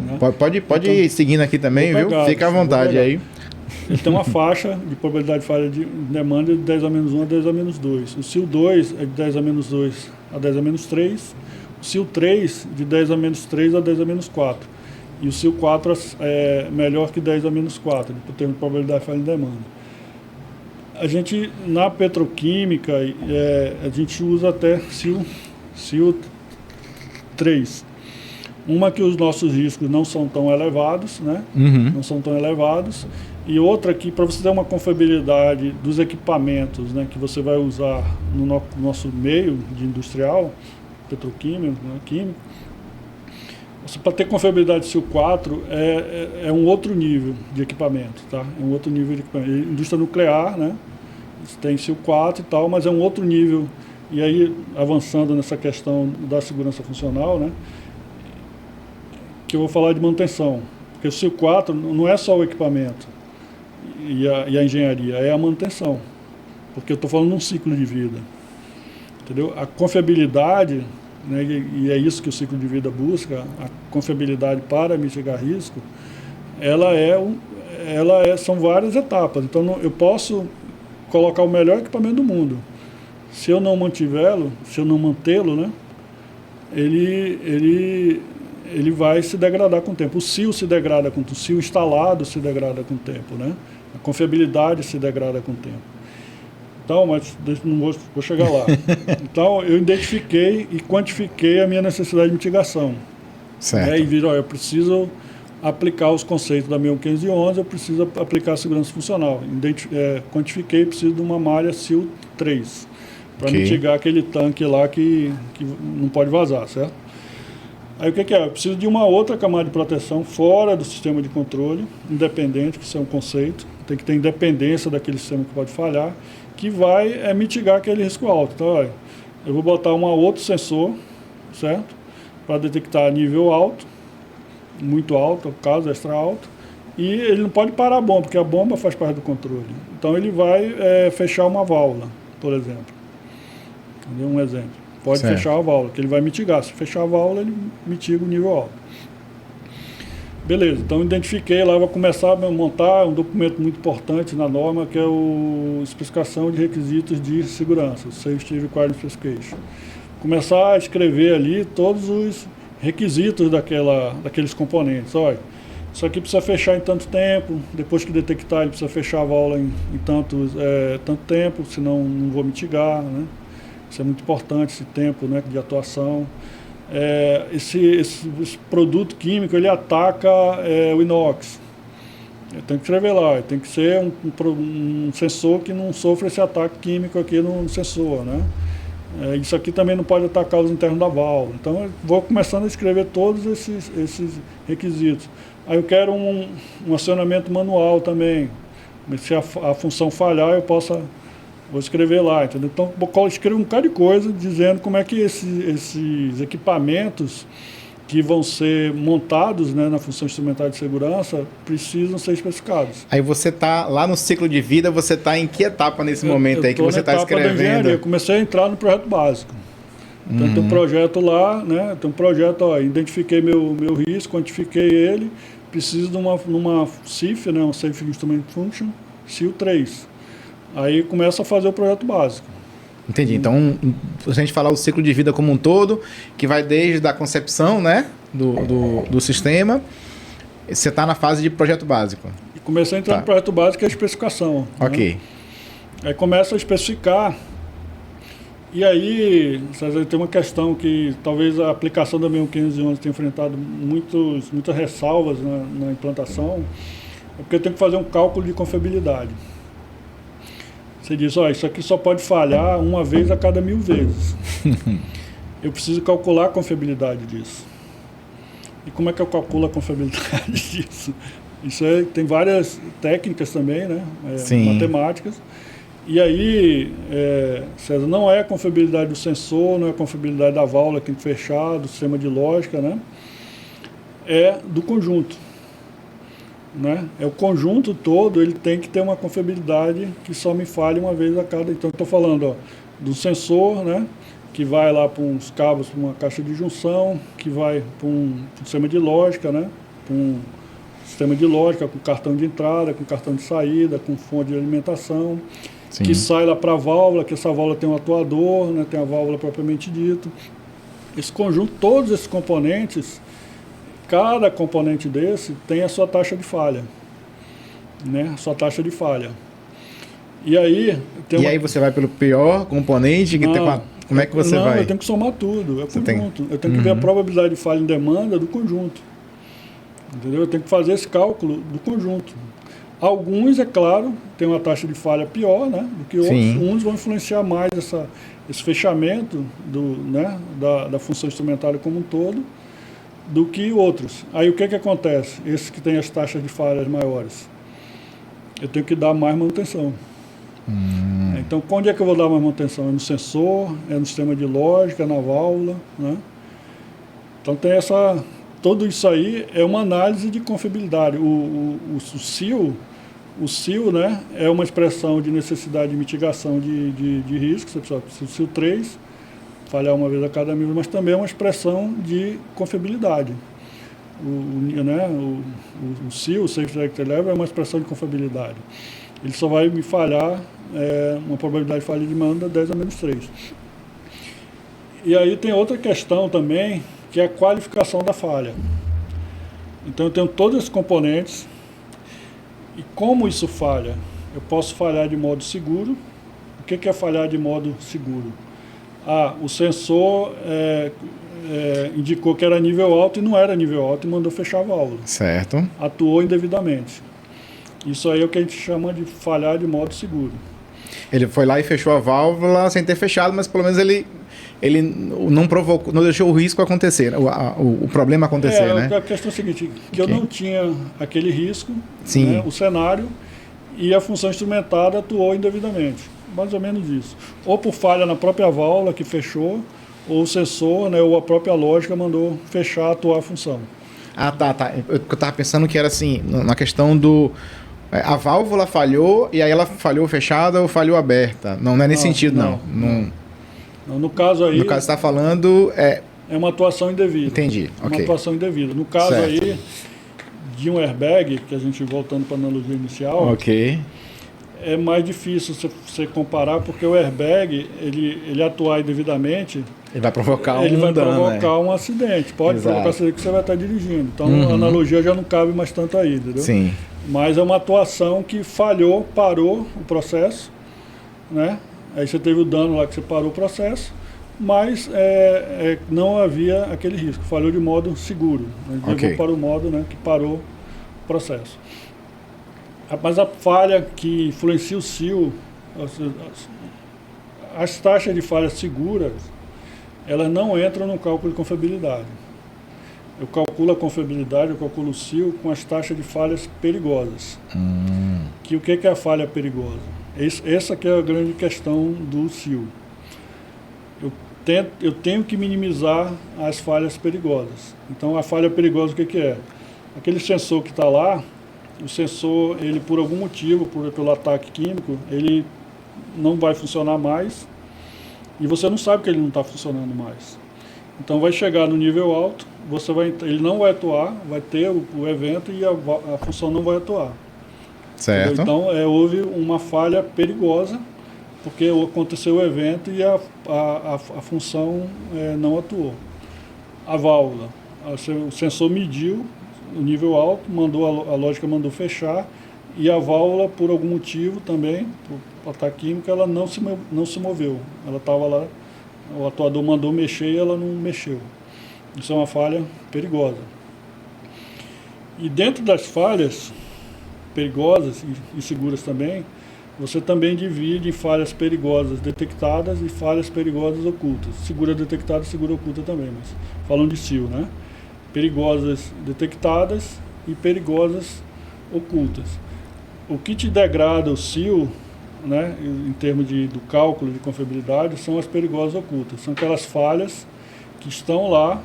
Né? Pode ir seguindo aqui também, viu? Fica à vontade aí. Ele tem uma faixa de probabilidade de falha de demanda de 10 a menos 1 a 10 a menos 2. O SIL 2 é de 10 a menos 2 a 10 a menos 3. O SIL 3 de 10 a menos 3 a 10 a menos 4. E o SIL 4 é melhor que 10 a menos 4, por termos de probabilidade de falha em demanda. A gente, na petroquímica, a gente usa até SIL 3. Uma que os nossos riscos não são tão elevados, né? Uhum. Não são tão elevados. E outra que, para você ter uma confiabilidade dos equipamentos, né, que você vai usar no nosso meio de industrial, petroquímico, né, químico, para ter confiabilidade SIL 4 é um outro nível de equipamento, tá? É um outro nível de equipamento. Indústria nuclear, né? Tem SIL 4 e tal, mas é um outro nível. E aí, avançando nessa questão da segurança funcional, né? que eu vou falar de manutenção. Porque o CIL 4 não é só o equipamento e a engenharia, é a manutenção. Porque eu estou falando de um ciclo de vida. Entendeu? A confiabilidade, né, e é isso que o ciclo de vida busca, a confiabilidade para mitigar risco, são várias etapas. Então eu posso colocar o melhor equipamento do mundo. Se eu não mantê-lo, né, ele vai se degradar com o tempo. O CIL se degrada com o tempo, o CIL instalado se degrada com o tempo, né? A confiabilidade se degrada com o tempo. Então, mas não vou chegar lá. Então, eu identifiquei e quantifiquei a minha necessidade de mitigação. Certo. Né? E vi, eu preciso aplicar os conceitos da 1511, eu preciso aplicar a segurança funcional. Quantifiquei, preciso de uma malha SIL 3, para mitigar aquele tanque lá que não pode vazar, certo? Aí o que é? Eu preciso de uma outra camada de proteção fora do sistema de controle, independente, que isso é um conceito, tem que ter independência daquele sistema que pode falhar, que vai mitigar aquele risco alto. Então, olha, eu vou botar um outro sensor, certo? Para detectar nível alto, muito alto, caso extra alto, e ele não pode parar a bomba, porque a bomba faz parte do controle. Então ele vai fechar uma válvula, por exemplo. Entendeu? Um exemplo. Pode fechar a válvula, que ele vai mitigar. Se fechar a válvula, ele mitiga o nível alto. Beleza, então identifiquei lá, vou começar a montar um documento muito importante na norma, que é a especificação de requisitos de segurança, Safety Requirement Specification. Começar a escrever ali todos os requisitos daqueles componentes. Olha, isso aqui precisa fechar em tanto tempo, depois que detectar ele precisa fechar a válvula em tanto tempo, senão não vou mitigar, né? Isso é muito importante, esse tempo, né, de atuação. Esse produto químico, ele ataca o inox. Tem que escrever lá, tem que ser um sensor que não sofra esse ataque químico aqui no sensor, né? Isso aqui também não pode atacar os internos da válvula. Então eu vou começando a escrever todos esses requisitos. Aí eu quero um acionamento manual também. Se a função falhar, vou escrever lá, entendeu? Então, eu escrevo um bocado de coisa dizendo como é que esses equipamentos que vão ser montados, né, na função instrumental de segurança precisam ser especificados. Aí você está lá no ciclo de vida, você está em que etapa nesse momento aí que você está escrevendo? Eu comecei a entrar no projeto básico. Então tem um projeto lá, né? Tem um projeto, ó, identifiquei meu risco, quantifiquei ele, preciso de uma CIF, né, um Safe Instrument Function, SIL 3. Aí começa a fazer o projeto básico. Entendi. Então, se a gente falar o ciclo de vida como um todo, que vai desde a concepção, né, do sistema, você está na fase de projeto básico. E comecei a entrar no projeto básico, que é a especificação. Ok. Né? Aí começa a especificar, e aí, César, tem uma questão que talvez a aplicação da 1511 tenha enfrentado muitas ressalvas na implantação, é porque eu tenho que fazer um cálculo de confiabilidade. Você diz, isso aqui só pode falhar uma vez a cada 1000 vezes. Eu preciso calcular a confiabilidade disso. E como é que eu calculo a confiabilidade disso? Tem várias técnicas também, né? Matemáticas. E aí, César, não é a confiabilidade do sensor, não é a confiabilidade da válvula que tem que fechar, do sistema de lógica, né? É do conjunto. Né? É o conjunto todo, ele tem que ter uma confiabilidade que só me falhe uma vez a cada. Então, estou falando do sensor, né? Que vai lá para uns cabos, para uma caixa de junção, que vai para um sistema de lógica, né? Para um sistema de lógica com cartão de entrada, com cartão de saída, com fonte de alimentação, Sim. que sai lá para a válvula, que essa válvula tem um atuador, né? Tem a válvula propriamente dito. Esse conjunto, todos esses componentes, cada componente desse tem a sua taxa de falha, né? A sua taxa de falha. E aí... aí você vai pelo pior componente? Como é que você vai? Eu tenho que somar tudo, é conjunto. Eu tenho que ver a probabilidade de falha em demanda do conjunto. Entendeu? Eu tenho que fazer esse cálculo do conjunto. Alguns, é claro, têm uma taxa de falha pior, né, do que outros. Sim. Uns vão influenciar mais esse fechamento da função instrumentária como um todo, do que outros. Aí o que acontece? Esses que têm as taxas de falhas maiores, eu tenho que dar mais manutenção. Então, onde é que eu vou dar mais manutenção? É no sensor, é no sistema de lógica, é na válvula, né? Então tem tudo isso aí é uma análise de confiabilidade. O CIL, né, é uma expressão de necessidade de mitigação de risco. Você precisa o CIL 3, falhar uma vez a cada 1000, mas também é uma expressão de confiabilidade. O CIL, o Safe Direct Level, é uma expressão de confiabilidade. Ele só vai me falhar, uma probabilidade de falha de demanda 10 a menos 3. E aí tem outra questão também, que é a qualificação da falha. Então eu tenho todos esses componentes, e como isso falha? Eu posso falhar de modo seguro. O que é falhar de modo seguro? O sensor indicou que era nível alto e não era nível alto e mandou fechar a válvula. Certo. Atuou indevidamente. Isso aí é o que a gente chama de falhar de modo seguro. Ele foi lá e fechou a válvula sem ter fechado, mas pelo menos ele não provocou, não deixou o risco acontecer, o problema acontecer, né? A questão é a seguinte, que eu não tinha aquele risco, sim, né, o cenário, e a função instrumentada atuou indevidamente. Mais ou menos isso. Ou por falha na própria válvula que fechou, ou o sensor, né, ou a própria lógica mandou fechar, atuar a função. Tá. Eu estava pensando que era assim, na questão do... A válvula falhou e aí ela falhou fechada ou falhou aberta. Não é nesse sentido, não. No caso aí... No caso que você está falando... É uma atuação indevida. Entendi, ok. Uma atuação indevida. No caso certo. aí, de um airbag, que a gente voltando para a analogia inicial... Ok. É mais difícil você comparar, porque o airbag, ele atuar indevidamente... Ele vai provocar um acidente. Pode provocar um acidente que você vai estar dirigindo. Então, a analogia já não cabe mais tanto aí, entendeu? Sim. Mas é uma atuação que falhou, parou o processo, né? Aí você teve o dano lá que você parou o processo, mas não havia aquele risco. Falhou de modo seguro. Levou para o modo, né, que parou o processo. Mas a falha que influencia o CIL, as taxas de falhas seguras, elas não entram no cálculo de confiabilidade. Eu calculo a confiabilidade, eu calculo o CIL com as taxas de falhas perigosas. Que o que é a falha perigosa? Essa que é a grande questão do CIL. Eu tenho que minimizar as falhas perigosas. Então a falha perigosa o que é? Aquele sensor que está lá, o sensor, ele por algum motivo, pelo ataque químico, ele não vai funcionar mais e você não sabe que ele não está funcionando mais. Então vai chegar no nível alto, ele não vai atuar, vai ter o evento e a função não vai atuar. Certo. Então houve uma falha perigosa, porque aconteceu o evento e a função não atuou. A válvula, o sensor mediu o nível alto, a lógica mandou fechar, e a válvula, por algum motivo também, por ataque químico, ela não se moveu. Ela estava lá, o atuador mandou mexer e ela não mexeu. Isso é uma falha perigosa. E dentro das falhas perigosas e seguras também, você também divide em falhas perigosas detectadas e falhas perigosas ocultas. Segura detectada e segura oculta também, mas falando de CIL, né? Perigosas detectadas e perigosas ocultas. O que te degrada o CIL, né, em termos do cálculo de confiabilidade, são as perigosas ocultas. São aquelas falhas que estão lá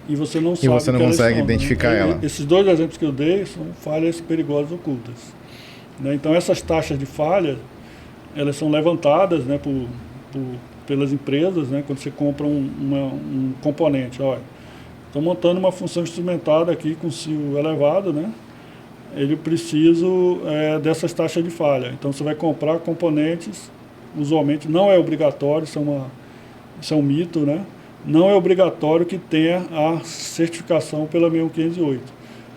e você não sabe. E você não consegue identificar ela. Esses dois exemplos que eu dei são falhas perigosas ocultas. Né? Então essas taxas de falha, elas são levantadas, né, pelas empresas, né, quando você compra um componente. Olha, estou montando uma função instrumentada aqui com CIL elevado, né? Eu preciso dessas taxas de falha. Então você vai comprar componentes, usualmente não é obrigatório, isso é um mito, né? Não é obrigatório que tenha a certificação pela 61508,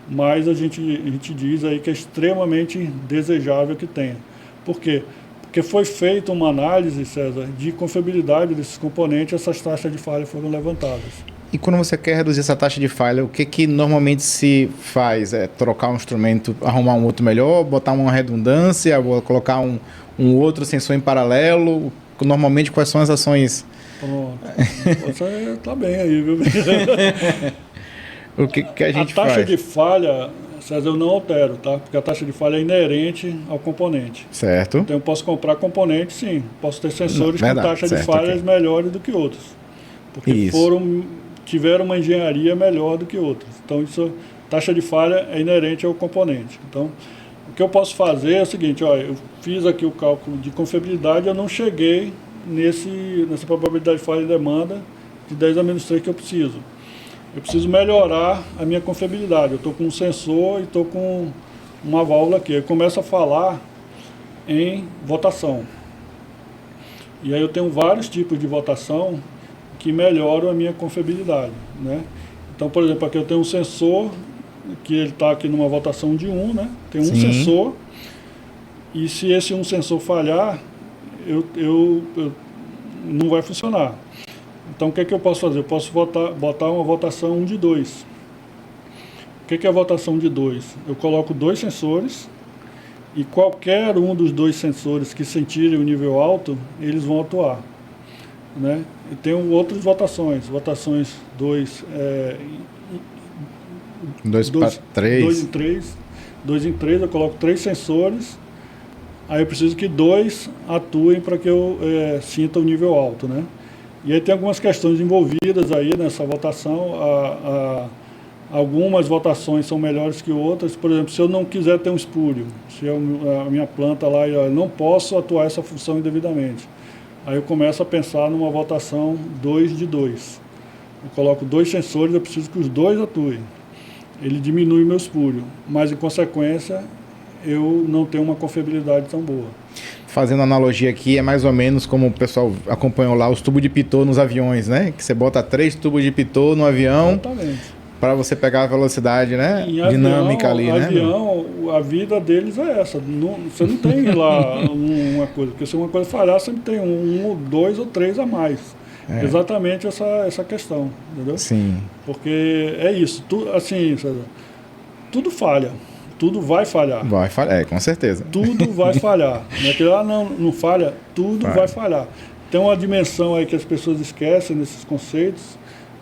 mas a gente diz aí que é extremamente desejável que tenha. Por quê? Porque foi feita uma análise, César, de confiabilidade desses componentes, essas taxas de falha foram levantadas. E quando você quer reduzir essa taxa de falha, o que normalmente se faz? É trocar um instrumento, arrumar um outro melhor, botar uma redundância, ou colocar um outro sensor em paralelo? Normalmente, quais são as ações? Pronto. Você está bem aí, viu? O que a gente faz? A taxa de falha, César, eu não altero, tá? Porque a taxa de falha é inerente ao componente. Certo. Então eu posso comprar componentes, sim. Posso ter sensores com taxa de falhas melhores do que outros. Porque tiveram uma engenharia melhor do que outras. Então, isso, taxa de falha é inerente ao componente. Então, o que eu posso fazer é o seguinte, ó, eu fiz aqui o cálculo de confiabilidade, eu não cheguei nessa probabilidade de falha em demanda de 10 a menos 3 que eu preciso. Eu preciso melhorar a minha confiabilidade. Eu estou com um sensor e estou com uma válvula aqui. Eu começo a falar em votação. E aí eu tenho vários tipos de votação que melhoram a minha confiabilidade, né? Então, por exemplo, aqui eu tenho um sensor que ele está aqui numa votação de 1, né? Tem um sensor, e se esse um sensor falhar, não vai funcionar. Então, o que é que eu posso fazer? Eu posso botar uma votação 1 de 2. O que é a votação de 2? Eu coloco 2 sensores, e qualquer um dos 2 sensores que sentirem o nível alto, eles vão atuar, né? E tem outras votações 2 em 3, eu coloco 3 sensores, aí eu preciso que 2 atuem para que eu sinta o nível alto, né? E aí tem algumas questões envolvidas aí nessa votação, algumas votações são melhores que outras. Por exemplo, se eu não quiser ter um espúrio, se a minha planta lá, eu não posso atuar essa função indevidamente, aí eu começo a pensar numa votação 2 de 2. Eu coloco 2 sensores, eu preciso que os 2 atuem. Ele diminui o meu espúrio, mas em consequência eu não tenho uma confiabilidade tão boa. Fazendo analogia aqui, é mais ou menos como o pessoal acompanhou lá os tubos de pitot nos aviões, né? Que você bota 3 tubos de pitot no avião para você pegar a velocidade, né? Dinâmica ali, né? Avião, a vida deles é essa. Você não tem lá uma coisa, porque se uma coisa falhar, sempre tem 1, 2 ou 3 a mais. Exatamente essa questão, entendeu? Sim. Porque é isso, assim, tudo falha. Tudo vai falhar. Vai falhar, com certeza. Tudo vai falhar. Não é que não falha, tudo vai falhar. Tem uma dimensão aí que as pessoas esquecem nesses conceitos,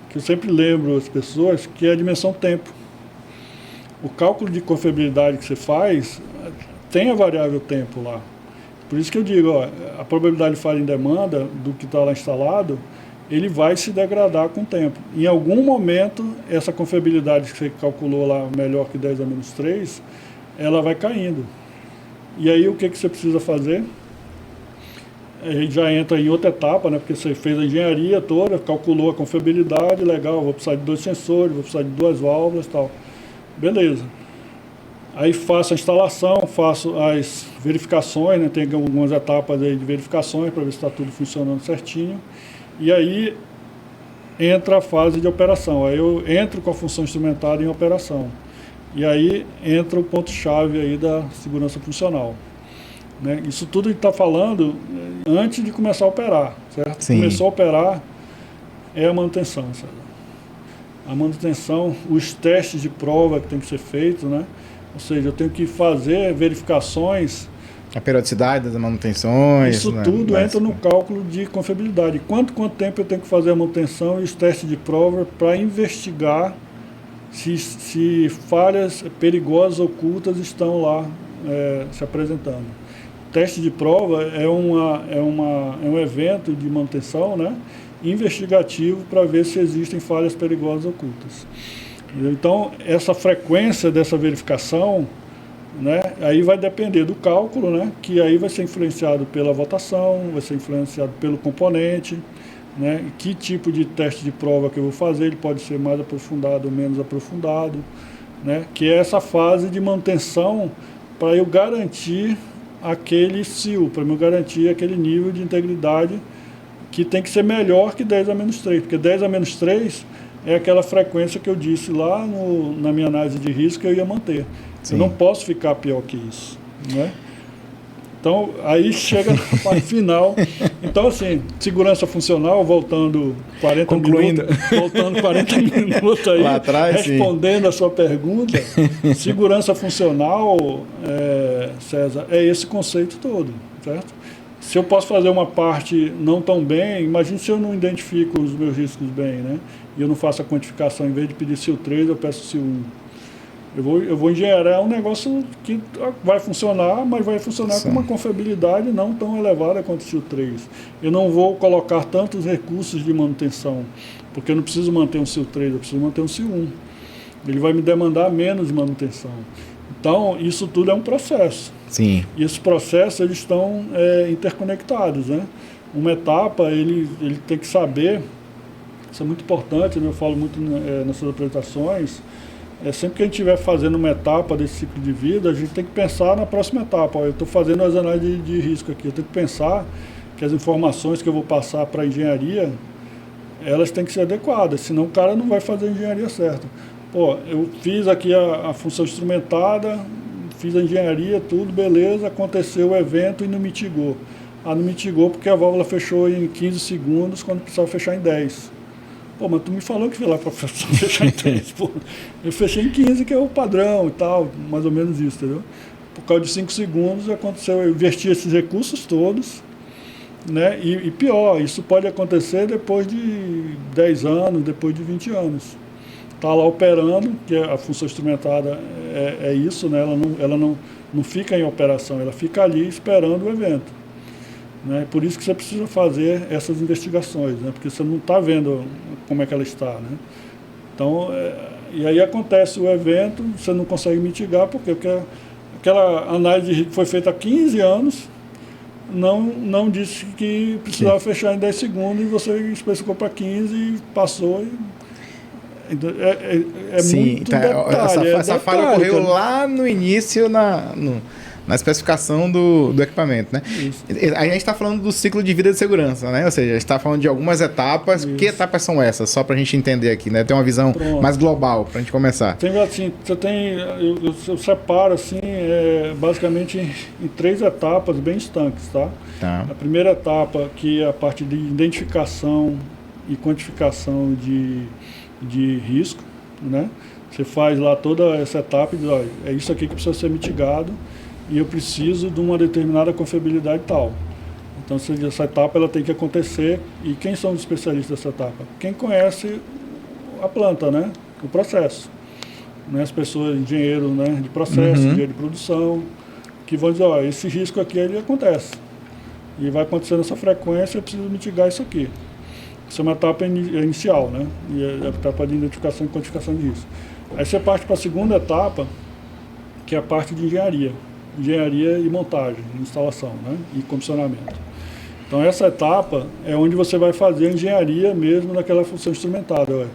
que eu sempre lembro as pessoas, que é a dimensão tempo. O cálculo de confiabilidade que você faz tem a variável tempo lá. Por isso que eu digo, ó, a probabilidade de falha em demanda do que está lá instalado, ele vai se degradar com o tempo. Em algum momento, essa confiabilidade que você calculou lá melhor que 10 a menos 3, ela vai caindo. E aí o que você precisa fazer? A gente já entra em outra etapa, né? Porque você fez a engenharia toda, calculou a confiabilidade, legal, vou precisar de 2 sensores, vou precisar de 2 válvulas e tal. Beleza. Aí faço a instalação, faço as verificações, né? Tem algumas etapas aí de verificações para ver se está tudo funcionando certinho. E aí entra a fase de operação. Aí eu entro com a função instrumentada em operação. E aí entra o ponto-chave aí da segurança funcional, né? Isso tudo a gente está falando antes de começar a operar, certo? Sim. Começou a operar, é a manutenção, sabe? A manutenção, os testes de prova que tem que ser feitos, né? Ou seja, eu tenho que fazer verificações. A periodicidade das manutenções. Isso, né? Tudo entra no cálculo de confiabilidade. Quanto tempo eu tenho que fazer a manutenção e os testes de prova para investigar se falhas perigosas ocultas estão lá se apresentando. Teste de prova é um evento de manutenção, né, investigativo para ver se existem falhas perigosas ocultas. Então, essa frequência dessa verificação, né, aí vai depender do cálculo, né, que aí vai ser influenciado pela votação, vai ser influenciado pelo componente, né, que tipo de teste de prova que eu vou fazer, ele pode ser mais aprofundado ou menos aprofundado, né, que é essa fase de manutenção para eu garantir aquele CIL, para eu garantir aquele nível de integridade que tem que ser melhor que 10 a menos 3, porque 10 a menos 3 é aquela frequência que eu disse lá na minha análise de risco que eu ia manter. Sim. Eu não posso ficar pior que isso, né? Então, aí chega na parte final. Então, assim, segurança funcional, voltando 40 minutos aí, lá atrás, respondendo sim, a sua pergunta, segurança funcional, César, é esse conceito todo, certo? Se eu posso fazer uma parte não tão bem, imagine se eu não identifico os meus riscos bem, né? E eu não faço a quantificação, em vez de pedir CIL 3, eu peço CIL 1. Eu vou engenhar um negócio que vai funcionar, mas vai funcionar sim, com uma confiabilidade não tão elevada quanto o CIL 3. Eu não vou colocar tantos recursos de manutenção, porque eu não preciso manter um SIL 3, eu preciso manter um SIL 1. Ele vai me demandar menos manutenção. Então, isso tudo é um processo. Sim. E esses processos, eles estão interconectados, né? Uma etapa, ele tem que saber, isso é muito importante, né? Eu falo muito nessas apresentações, sempre que a gente estiver fazendo uma etapa desse ciclo de vida, a gente tem que pensar na próxima etapa. Eu estou fazendo as análises de risco aqui, eu tenho que pensar que as informações que eu vou passar para a engenharia, elas têm que ser adequadas, senão o cara não vai fazer a engenharia certa. Pô, eu fiz aqui a função instrumentada, fiz a engenharia, tudo, beleza, aconteceu o evento e não mitigou. Não mitigou porque a válvula fechou em 15 segundos quando precisava fechar em 10. Pô, mas tu me falou que foi lá para fechar em 10. Pô, eu fechei em 15, que é o padrão e tal, mais ou menos isso, entendeu? Por causa de 5 segundos aconteceu, eu investi esses recursos todos, né? E pior, isso pode acontecer depois de 10 anos, depois de 20 anos. Está lá operando, que a função instrumentada é isso, né? Ela não fica em operação, ela fica ali esperando o evento. Né? Por isso que você precisa fazer essas investigações, né? Porque você não está vendo como é que ela está. Né? Então, e aí acontece o evento, você não consegue mitigar, porque aquela análise que foi feita há 15 anos não disse que precisava fechar em 10 segundos e você especificou para 15 e passou. Sim, muito então, detalhe, essa falha ocorreu lá no início na especificação do equipamento, né? Isso. A gente está falando do ciclo de vida de segurança, né? Ou seja, a gente está falando de algumas etapas. Isso. Que etapas são essas? Só para a gente entender aqui, né? Ter uma visão mais global para a gente começar. Assim, eu separo assim, basicamente em 3 etapas bem estanques, tá? A primeira etapa, que é a parte de identificação e quantificação de risco, né? Você faz lá toda essa etapa e diz, olha, é isso aqui que precisa ser mitigado e eu preciso de uma determinada confiabilidade tal. Então, essa etapa ela tem que acontecer. E quem são os especialistas dessa etapa? Quem conhece a planta, né? O processo. Né? As pessoas, engenheiro, né? De processo, engenheiro de produção, que vão dizer, olha, esse risco aqui ele acontece. E vai acontecer nessa frequência, eu preciso mitigar isso aqui. Isso é uma etapa inicial, né? E é a etapa de identificação e quantificação de risco. Aí você parte para a segunda etapa, que é a parte de engenharia e montagem, instalação, né? E comissionamento. Então essa etapa é onde você vai fazer a engenharia mesmo naquela função instrumentada.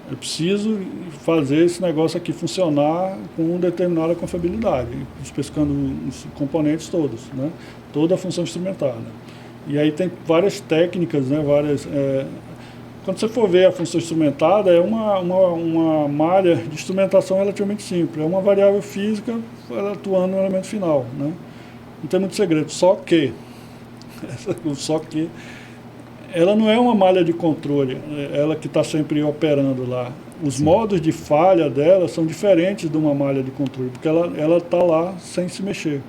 Eu preciso fazer esse negócio aqui funcionar com determinada confiabilidade, especificando os componentes todos, né? Toda a função instrumentada. E aí tem várias técnicas, né? Quando você for ver a função instrumentada, é uma malha de instrumentação relativamente simples. É uma variável física atuando no elemento final, né? Não tem muito segredo. Só que ela não é uma malha de controle, ela que está sempre operando lá. Os modos de falha dela são diferentes de uma malha de controle, porque ela está lá sem se mexer.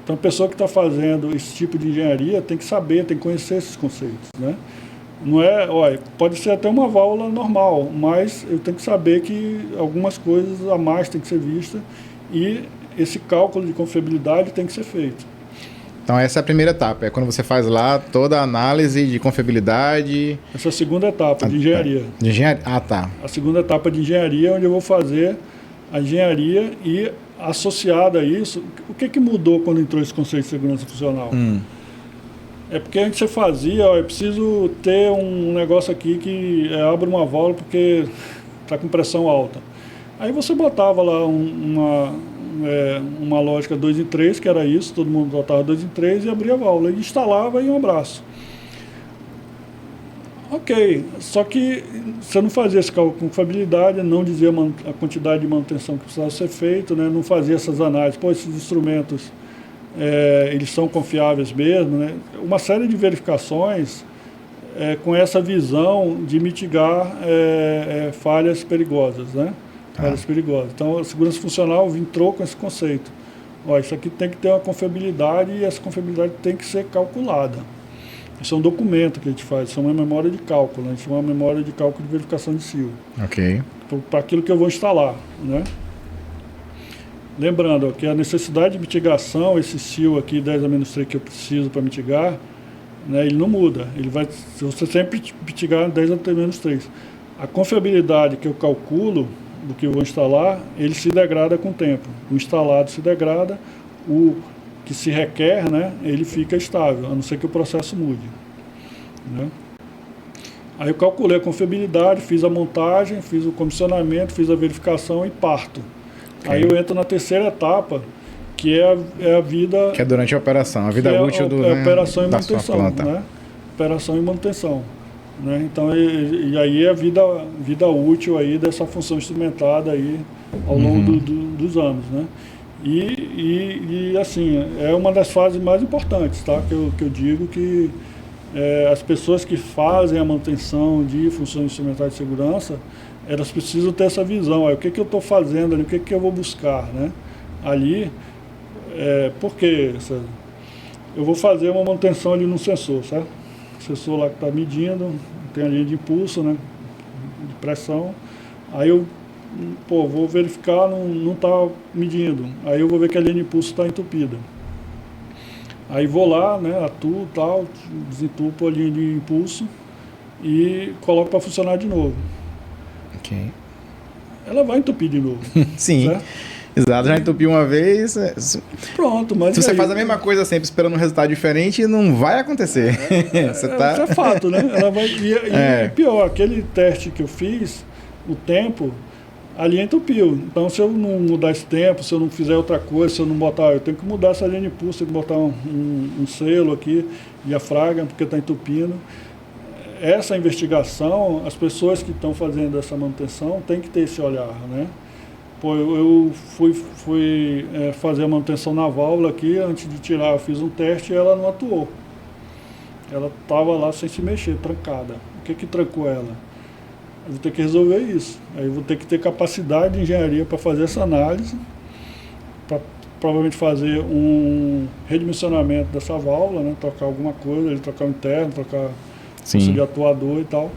Então, a pessoa que está fazendo esse tipo de engenharia tem que saber, tem que conhecer esses conceitos, né? Não é, olha, pode ser até uma válvula normal, mas eu tenho que saber que algumas coisas a mais tem que ser vista e esse cálculo de confiabilidade tem que ser feito. Então, essa é a primeira etapa, é quando você faz lá toda a análise de confiabilidade. Essa é a segunda etapa de engenharia. De engenharia? Ah, tá. A segunda etapa de engenharia é onde eu vou fazer a engenharia e associada a isso, o que mudou quando entrou esse conceito de segurança funcional? É porque antes você fazia, eu preciso ter um negócio aqui que abre uma válvula porque está com pressão alta. Aí você botava lá uma lógica 2 em 3, que era isso, todo mundo botava 2 em 3 e abria a válvula, e instalava e um abraço. Ok, só que você não fazia esse cálculo com confiabilidade, não dizia a quantidade de manutenção que precisava ser feita, né? Não fazia essas análises. Pô, esses instrumentos, eles são confiáveis mesmo, né? Uma série de verificações com essa visão de mitigar falhas perigosas, né? Falhas perigosas. Então, a segurança funcional entrou com esse conceito. Ó, isso aqui tem que ter uma confiabilidade e essa confiabilidade tem que ser calculada. Isso é um documento que a gente faz, isso é uma memória de cálculo, né? Isso é uma memória de cálculo de verificação de SIL. Ok. Para aquilo que eu vou instalar, né? Lembrando que a necessidade de mitigação, esse SIL aqui 10-3 que eu preciso para mitigar, né? Ele não muda, ele vai, se você sempre mitigar 10 a menos 3. A confiabilidade que eu calculo do que eu vou instalar, ele se degrada com o tempo. O instalado se degrada, o que se requer, né, ele fica estável, a não ser que o processo mude, né? Aí eu calculei a confiabilidade, fiz a montagem, fiz o comissionamento, fiz a verificação e parto. Okay. Aí eu entro na terceira etapa, que é a vida... Que é durante a operação, a vida útil do, né, operação e manutenção, né? Operação e manutenção. Né? Então, e aí é a vida útil aí dessa função instrumentada aí ao longo dos anos, né? E assim, é uma das fases mais importantes, tá? Que eu digo que as pessoas que fazem a manutenção de funções instrumentais de segurança, elas precisam ter essa visão. Aí, o que eu estou fazendo ali, o que eu vou buscar, né? Ali, porque eu vou fazer uma manutenção ali no sensor, certo? O sensor lá que está medindo, tem a linha de impulso, né? De pressão. Aí eu vou verificar, não está medindo. Aí eu vou ver que a linha de impulso está entupida. Aí vou lá, né, atuo, tal, desentupo a linha de impulso e coloco para funcionar de novo. Ok. Ela vai entupir de novo. Sim, certo? Exato, já entupiu uma vez. Pronto, mas... Se você faz a mesma coisa sempre esperando um resultado diferente, não vai acontecer. Isso é fato, né? Ela vai, e pior, aquele teste que eu fiz, o tempo... a linha entupiu. Então, se eu não mudar esse tempo, se eu não fizer outra coisa, se eu não botar... Eu tenho que mudar essa linha de impulso, tenho que botar um selo aqui, diafragma, porque está entupindo. Essa investigação, as pessoas que estão fazendo essa manutenção têm que ter esse olhar, né? Pô, eu fui fazer a manutenção na válvula aqui, antes de tirar, eu fiz um teste e ela não atuou. Ela estava lá sem se mexer, trancada. O que trancou ela? Eu vou ter que resolver isso. Aí eu vou ter que ter capacidade de engenharia para fazer essa análise, para provavelmente fazer um redimensionamento dessa válvula, né? Trocar alguma coisa, ele trocar o interno, trocar o de atuador e tal,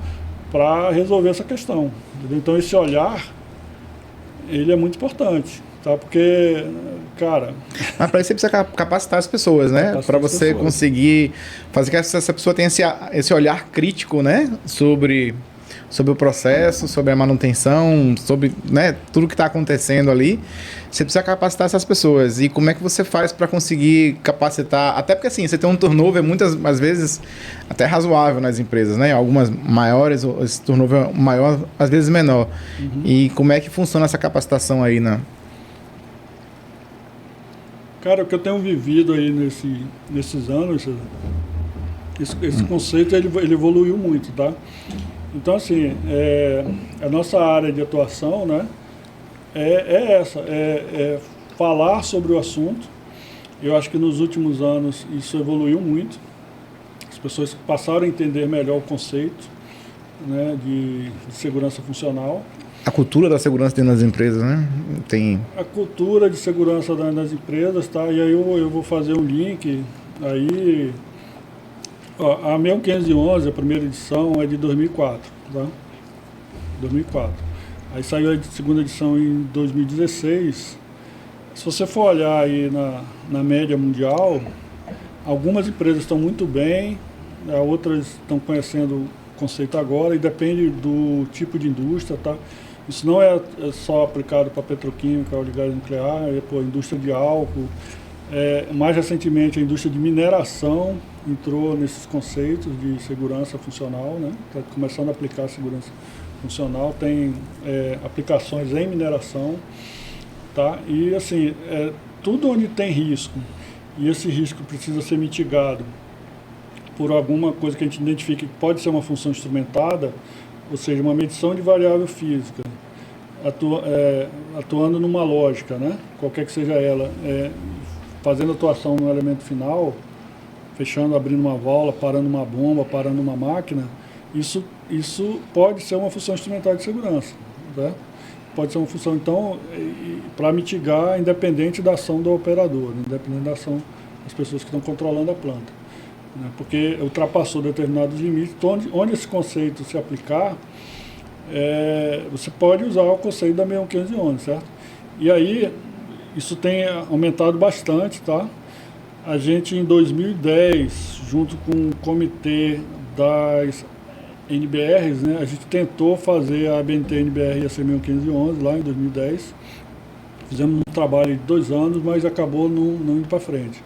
para resolver essa questão. Entendeu? Então esse olhar, ele é muito importante, tá? Porque, cara... Mas para isso você precisa capacitar as pessoas, né? Para você conseguir fazer que essa pessoa tenha esse olhar crítico, né? Sobre o processo, sobre a manutenção, sobre, né, tudo que está acontecendo ali. Você precisa capacitar essas pessoas. E como é que você faz para conseguir capacitar? Até porque assim, você tem um turnover muitas vezes até razoável nas empresas, né? Algumas maiores, esse turnover maior, às vezes menor. E como é que funciona essa capacitação aí, né? Cara, o que eu tenho vivido aí nesses anos, esse conceito ele evoluiu muito, tá? Então, assim, a nossa área de atuação, né, é falar sobre o assunto. Eu acho que nos últimos anos isso evoluiu muito. As pessoas passaram a entender melhor o conceito, né, de segurança funcional. A cultura da segurança dentro das empresas, né? A cultura de segurança das empresas, tá? E aí eu vou fazer um link aí... A 1511, a primeira edição, é de 2004, tá? 2004. Aí saiu a segunda edição em 2016. Se você for olhar aí na média mundial, algumas empresas estão muito bem, outras estão conhecendo o conceito agora, e depende do tipo de indústria, tá? Isso não é só aplicado para petroquímica, óleo e gás nuclear, indústria de álcool. Mais recentemente, a indústria de mineração entrou nesses conceitos de segurança funcional, né? Está começando a aplicar segurança funcional, tem aplicações em mineração, tá? E assim, tudo onde tem risco, e esse risco precisa ser mitigado por alguma coisa que a gente identifique que pode ser uma função instrumentada, ou seja, uma medição de variável física, atuando numa lógica, né? Qualquer que seja ela, fazendo atuação no elemento final, fechando, abrindo uma válvula, parando uma bomba, parando uma máquina, isso pode ser uma função instrumental de segurança, né? Pode ser uma função, então, para mitigar, independente da ação do operador, independente da ação das pessoas que estão controlando a planta, né? Porque ultrapassou determinados limites, então, onde esse conceito se aplicar, você pode usar o conceito da 1511, certo? E aí, isso tem aumentado bastante, tá? A gente, em 2010, junto com o comitê das NBRs, né, a gente tentou fazer a ABNT-NBR IAC 1511 lá em 2010. Fizemos um trabalho de 2 anos, mas acabou não indo para frente.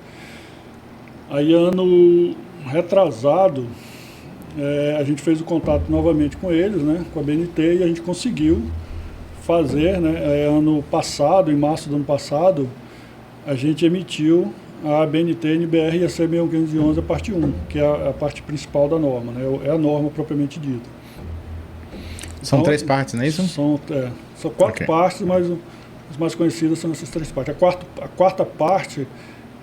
Aí, ano retrasado, a gente fez o contato novamente com eles, né, com a ABNT, e a gente conseguiu fazer, né, ano passado, em março do ano passado, a gente emitiu a ABNT-NBR IAC 1511, a parte 1, que é a parte principal da norma, né, é a norma propriamente dita. São então, 3 partes, não é isso? São 4 partes, mas as mais conhecidas são essas 3 partes. A quarta parte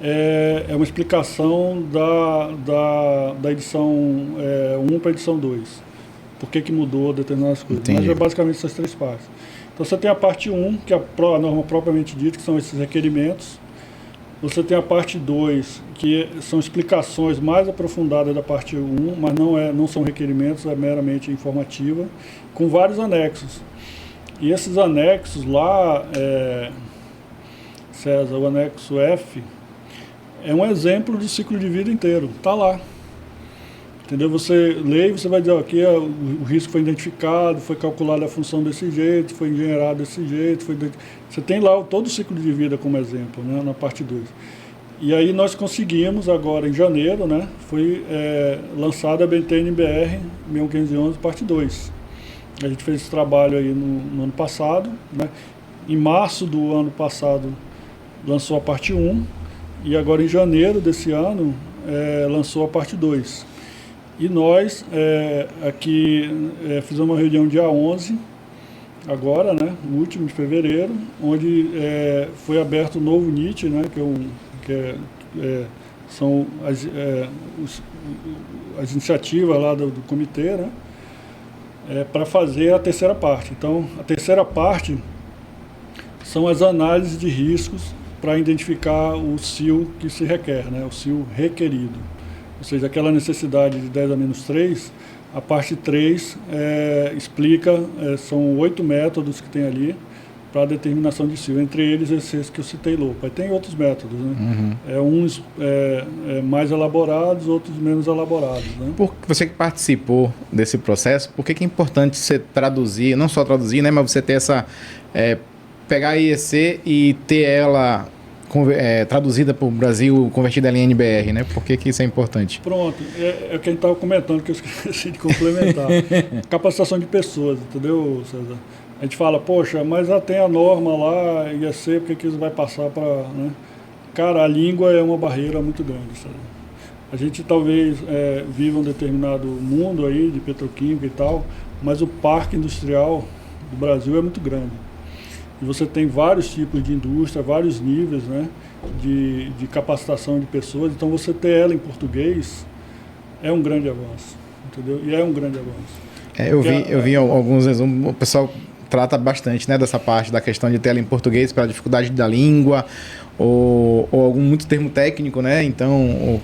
é uma explicação da edição 1 para a edição 2. Por que mudou determinadas coisas. Entendi. Mas é basicamente essas 3 partes. Então você tem a parte 1, que é a norma propriamente dita, que são esses requerimentos. Você tem a parte 2, que são explicações mais aprofundadas da parte 1, mas não são requerimentos, é meramente informativa, com vários anexos. E esses anexos lá, César, o anexo F, é um exemplo de ciclo de vida inteiro, está lá. Entendeu? Você lê e você vai dizer, aqui o risco foi identificado, foi calculada a função desse jeito, foi engenheirado desse jeito, você tem lá todo o ciclo de vida como exemplo, né, na parte 2. E aí nós conseguimos agora, em janeiro, né, foi lançada a ABNT-NBR 1511, parte 2. A gente fez esse trabalho aí no ano passado, né? Em março do ano passado lançou a parte 1, e agora em janeiro desse ano lançou a parte 2. E nós aqui fizemos uma reunião dia 11, agora, né, no último de fevereiro, onde foi aberto o novo NIT, né, são as iniciativas lá do comitê, né, para fazer a terceira parte. Então, a terceira parte são as análises de riscos para identificar o CIL que se requer, né, o CIL requerido. Ou seja, aquela necessidade de 10 a menos 3, a parte 3 explica, são 8 métodos que tem ali para a determinação de CIL, entre eles esses que eu citei, LOPA. Tem outros métodos, né? Uns mais elaborados, outros menos elaborados. Né? Você que participou desse processo, por que é importante você traduzir, não só traduzir, né, mas você ter essa... pegar a IEC e ter ela... traduzida para o Brasil, convertida em NBR, né? Por que isso é importante? Pronto, é o que a gente estava comentando, que eu esqueci de complementar. Capacitação de pessoas, entendeu, César? A gente fala, poxa, mas já tem a norma lá, IEC, por que isso vai passar para... Né? Cara, a língua é uma barreira muito grande, César. A gente talvez viva um determinado mundo aí de petroquímica e tal, mas o parque industrial do Brasil é muito grande. E você tem vários tipos de indústria, vários níveis, né, de capacitação de pessoas. Então, você ter ela em português é um grande avanço, entendeu? E é um grande avanço. Eu vi alguns resumos, o pessoal trata bastante, né, dessa parte da questão de ter ela em português pela dificuldade da língua ou algum muito termo técnico, né? Então,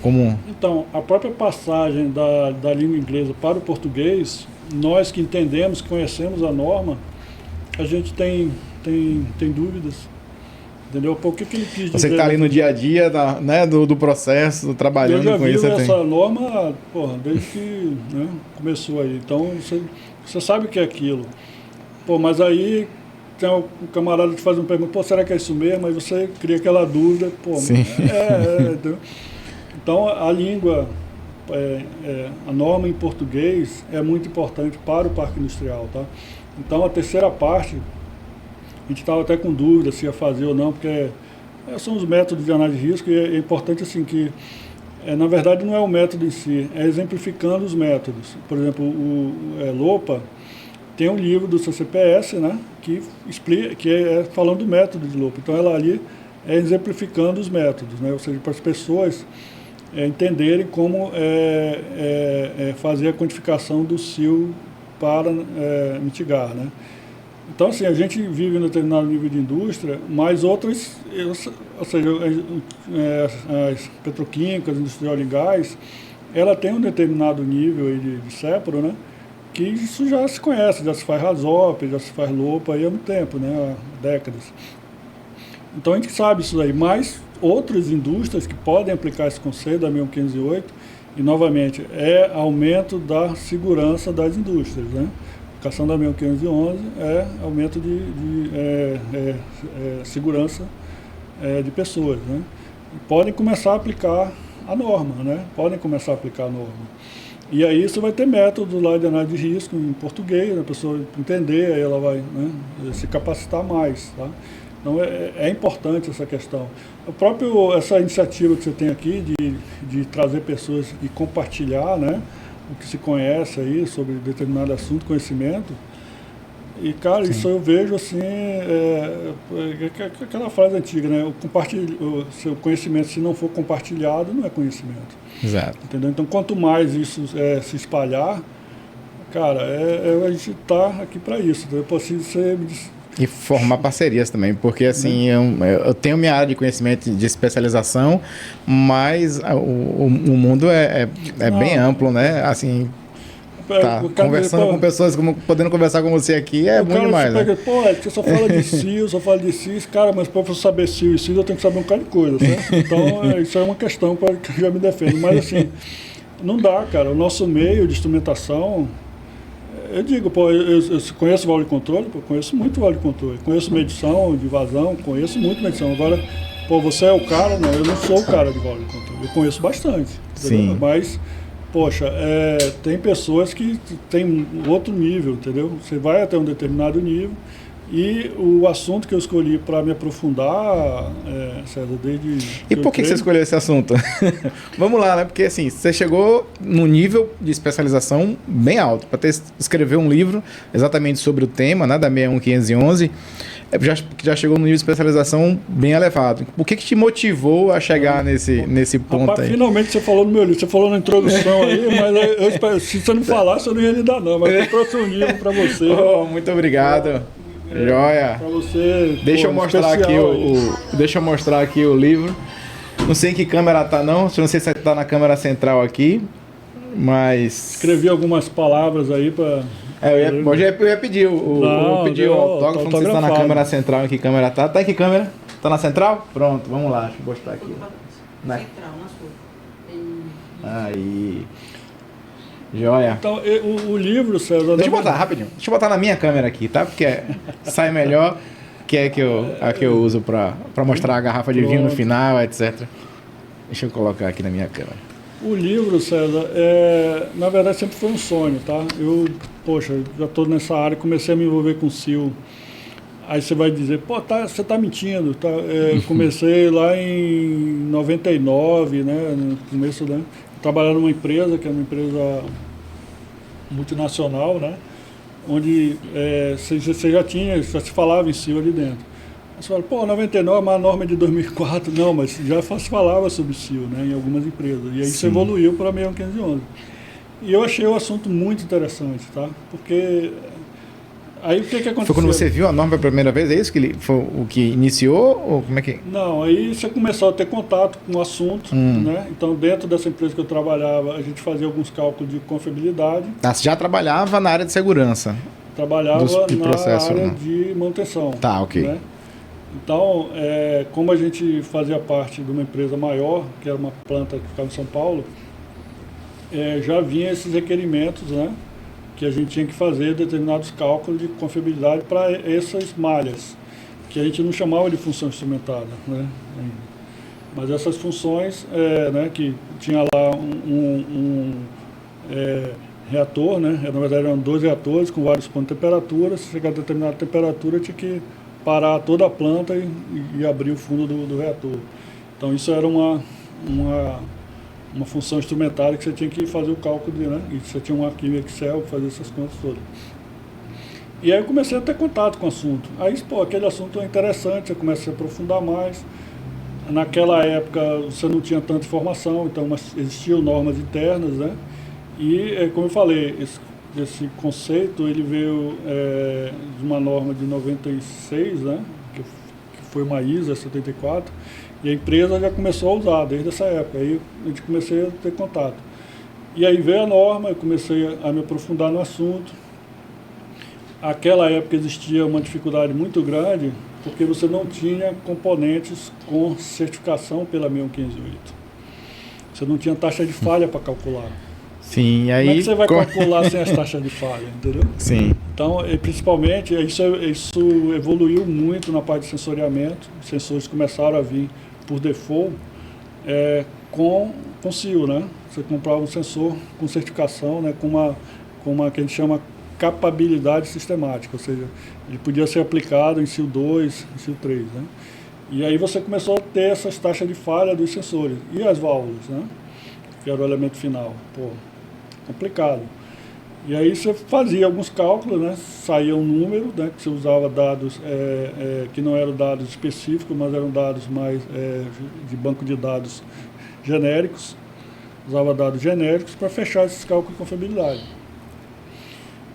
a própria passagem da língua inglesa para o português, nós que entendemos, que conhecemos a norma, a gente tem dúvidas, entendeu? Por que ele quis dizer... Você que está ali no dia a dia né, do processo, trabalhando com isso. Eu já vi essa norma, desde que, né, começou aí. Então, você sabe o que é aquilo. Mas aí tem um camarada que faz uma pergunta, será que é isso mesmo? Aí você cria aquela dúvida, Sim. Entendeu? Então, a língua, a norma em português é muito importante para o parque industrial, tá? Então, a terceira parte, a gente estava até com dúvida se ia fazer ou não, porque são os métodos de análise de risco, e é importante assim que, na verdade, não é o método em si, é exemplificando os métodos. Por exemplo, o LOPA tem um livro do CCPS, né, que explica, que é falando do método de LOPA. Então, ela ali é exemplificando os métodos, né, ou seja, para as pessoas entenderem como fazer a quantificação do CIL para mitigar, né. Então, assim, a gente vive em um determinado nível de indústria, mas outras, ou seja, as petroquímicas, industrial e gás, ela tem um determinado nível aí de CEPRO, né, que isso já se conhece, já se faz RASOP, já se faz LOPA aí há muito tempo, né, há décadas. Então, a gente sabe isso aí, mas outras indústrias que podem aplicar esse conceito da 11508, e novamente, é aumento da segurança das indústrias, né? A aplicação da 11511 é aumento de segurança de pessoas, né? E podem começar a aplicar a norma, né? Podem começar a aplicar a norma. E aí você vai ter métodos lá de análise de risco em português, a pessoa entender, aí ela vai, né, se capacitar mais, tá? Então é importante essa questão. Essa iniciativa que você tem aqui de trazer pessoas e compartilhar, né, o que se conhece aí sobre determinado assunto, conhecimento. E, cara, Sim. Isso eu vejo assim, aquela frase antiga, né? O seu conhecimento, se não for compartilhado, não é conhecimento. Exato. Entendeu? Então, quanto mais isso se espalhar, cara, a gente está aqui para isso. Então, eu preciso ser... E formar parcerias também, porque assim, eu tenho minha área de conhecimento de especialização, mas o mundo é bem amplo, né? Assim, conversando com pessoas, podendo conversar com você aqui, é bom demais, né? Você só fala de CIO, só fala de CIS, cara, mas para eu saber CIO e CIS, eu tenho que saber um bocado de coisa, certo? Então, isso é uma questão que eu já me defendo, mas assim, não dá, cara, o nosso meio de instrumentação... Eu digo, eu conheço válvula de controle, conheço muito válvula de controle, conheço medição de vazão, conheço muito medição. Agora, você é o cara, não, eu não sou o cara de válvula de controle, eu conheço bastante, Sim. Mas, poxa, tem pessoas que têm outro nível, entendeu? Você vai até um determinado nível e o assunto que eu escolhi para me aprofundar, César, desde... E por que você escolheu esse assunto? Vamos lá, né? Porque assim, você chegou num nível de especialização bem alto. Para escrever um livro exatamente sobre o tema, né, da 61511, já chegou num nível de especialização bem elevado. O que te motivou a chegar nesse ponto? Rapaz, aí? Finalmente você falou no meu livro, você falou na introdução aí, mas eu espero, se você não falasse, eu não ia lhe dar não, mas eu trouxe um livro para você. Muito obrigado. Joia. Pra você, deixa eu mostrar aqui o livro. Não sei em que câmera tá não. Não sei se tá na câmera central aqui, mas escrevi algumas palavras aí para. Eu ia pedir o autógrafo. Não sei se tá na câmera central. Em que câmera tá? Tá em que câmera? Tá na central? Pronto, vamos lá. Deixa eu mostrar aqui. Central, na sua. Aí. Joia. Então, o livro, César... Deixa eu botar rapidinho. Deixa eu botar na minha câmera aqui, tá? Porque sai melhor, que é a que eu uso para mostrar a garrafa de vinho no final, etc. Deixa eu colocar aqui na minha câmera. O livro, César, na verdade sempre foi um sonho, tá? Eu, já estou nessa área, comecei a me envolver com o CIO. Aí você vai dizer, você tá mentindo, tá? Eu comecei lá em 99, né? No começo, né? Trabalhando numa empresa, que é uma empresa multinacional, né? Onde você já se falava em CIO ali dentro. Aí você fala, 99, mas a norma é de 2004. Não, mas já se falava sobre CIO, né? Em algumas empresas. E aí isso evoluiu para 61511. E eu achei o assunto muito interessante, tá? Porque... Aí o que aconteceu? Foi quando você viu a norma pela primeira vez? É isso que foi o que iniciou? Ou como é que... Não, aí você começou a ter contato com o assunto, né? Então, dentro dessa empresa que eu trabalhava, a gente fazia alguns cálculos de confiabilidade. Você já trabalhava na área de segurança? Trabalhava na área de manutenção. Tá, ok. Né? Então, como a gente fazia parte de uma empresa maior, que era uma planta que ficava em São Paulo, já vinha esses requerimentos, né? Que a gente tinha que fazer determinados cálculos de confiabilidade para essas malhas, que a gente não chamava de função instrumentada, né? Mas essas funções, né, que tinha lá um reator, né? Na verdade eram 2 reatores com vários pontos de temperatura. Se chegar a determinada temperatura, tinha que parar toda a planta e abrir o fundo do reator. Então isso era uma função instrumentada que você tinha que fazer o cálculo, né? E você tinha um arquivo Excel para fazer essas contas todas. E aí eu comecei a ter contato com o assunto. Aí, aquele assunto é interessante, você começa a se aprofundar mais. Naquela época você não tinha tanta informação, então existiam normas internas, né? E, como eu falei, esse conceito ele veio de uma norma de 96, né? Que foi uma ISA 74. E a empresa já começou a usar desde essa época, aí a gente comecei a ter contato. E aí veio a norma, eu comecei a me aprofundar no assunto. Aquela época existia uma dificuldade muito grande porque você não tinha componentes com certificação pela 61508. Você não tinha taxa de falha para calcular. Sim, aí... Como é que você vai calcular sem as taxas de falha, entendeu? Sim. Então, principalmente, isso evoluiu muito na parte de sensoriamento. Os sensores começaram a vir por default com SIL, né? Você comprava um sensor com certificação, né? com uma que a gente chama capabilidade sistemática, ou seja, ele podia ser aplicado em SIL 2, em SIL 3, né? E aí você começou a ter essas taxas de falha dos sensores. E as válvulas, né? Que era o elemento final. Pô, complicado. E aí você fazia alguns cálculos, né? Saía um número, né? Que você usava dados que não eram dados específicos, mas eram dados mais de banco de dados genéricos. Usava dados genéricos para fechar esses cálculos de confiabilidade.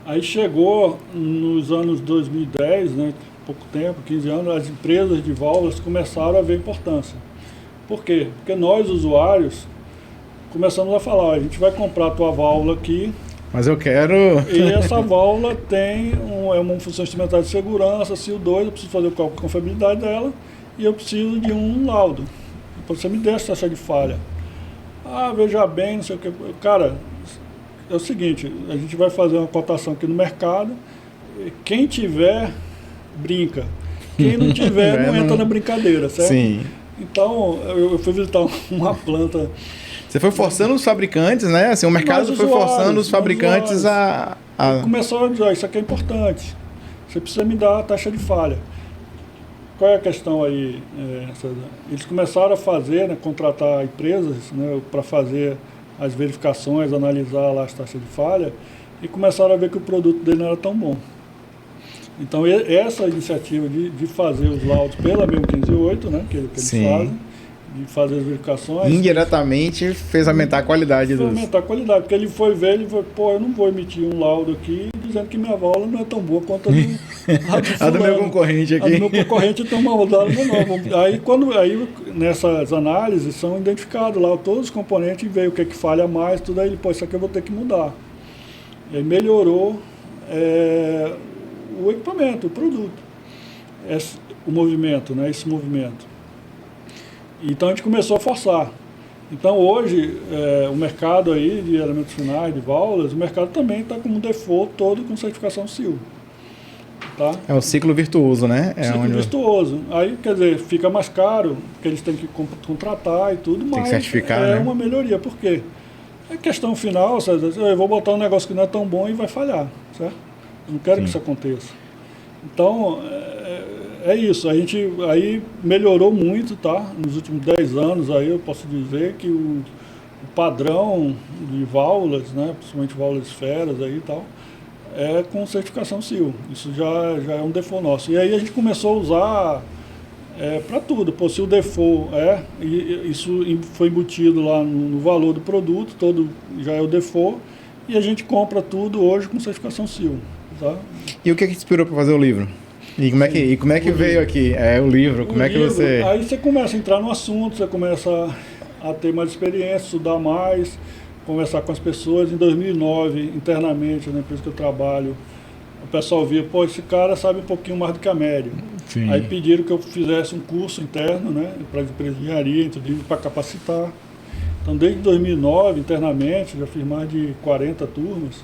Aí chegou nos anos 2010, né? Pouco tempo, 15 anos, as empresas de válvulas começaram a ver importância. Por quê? Porque nós, usuários, começamos a falar, a gente vai comprar a tua válvula aqui, mas eu quero... E essa válvula tem uma função instrumental de segurança, SIL 2, eu preciso fazer o cálculo de confiabilidade dela e eu preciso de um laudo. Você me dê essa taxa de falha. Ah, veja bem, não sei o que. Cara, é o seguinte, a gente vai fazer uma cotação aqui no mercado, quem tiver, brinca. Quem não tiver, não entra na brincadeira, certo? Sim. Então, eu fui visitar uma planta... Você foi forçando os fabricantes, né? Assim, o mercado foi forçando os fabricantes a... Começou a dizer, isso aqui é importante. Você precisa me dar a taxa de falha. Qual é a questão aí, César? Eles começaram a fazer, né, contratar empresas, né, para fazer as verificações, analisar lá as taxas de falha, e começaram a ver que o produto dele não era tão bom. Então, essa iniciativa de fazer os laudos pela 61508, né, que eles fazem, de fazer as verificações... Indiretamente fez aumentar a qualidade dos... Aumentar a qualidade, porque ele foi ver, ele foi, pô, eu não vou emitir um laudo aqui dizendo que minha válvula não é tão boa quanto a do meu concorrente aqui. A do meu concorrente tem uma válvula nova. Aí, nessas análises, são identificados lá todos os componentes e veio o que é que falha mais, tudo aí, pô, isso aqui eu vou ter que mudar. E aí melhorou o equipamento, o produto, o movimento, né, esse movimento. Então a gente começou a forçar. Então hoje, o mercado aí de elementos finais, de válvulas, o mercado também está com um default todo com certificação SIL. Tá? É o ciclo virtuoso, né? Ciclo virtuoso. Aí, quer dizer, fica mais caro, porque eles têm que contratar e tudo, mas tem que certificar, né? Uma melhoria. Por quê? A questão final, eu vou botar um negócio que não é tão bom e vai falhar, certo? Eu não quero que isso aconteça. Então, é isso, a gente aí melhorou muito, tá? Nos últimos 10 anos aí eu posso dizer que o padrão de válvulas, né, principalmente válvulas esferas aí e tal, é com certificação SIL. Isso já é um default nosso. E aí a gente começou a usar para tudo. Pô, se o default isso foi embutido lá no valor do produto, todo já é o default, e a gente compra tudo hoje com certificação SIL. Tá? E o que te inspirou para fazer o livro? E como é que veio aqui? O livro, como é que você... Aí você começa a entrar no assunto, você começa a ter mais experiência, estudar mais, conversar com as pessoas. Em 2009, internamente, na empresa que eu trabalho, o pessoal via, pô, esse cara sabe um pouquinho mais do que a média. Sim. Aí pediram que eu fizesse um curso interno, né, para as empresas de engenharia, para capacitar. Então, desde 2009, internamente, já fiz mais de 40 turmas,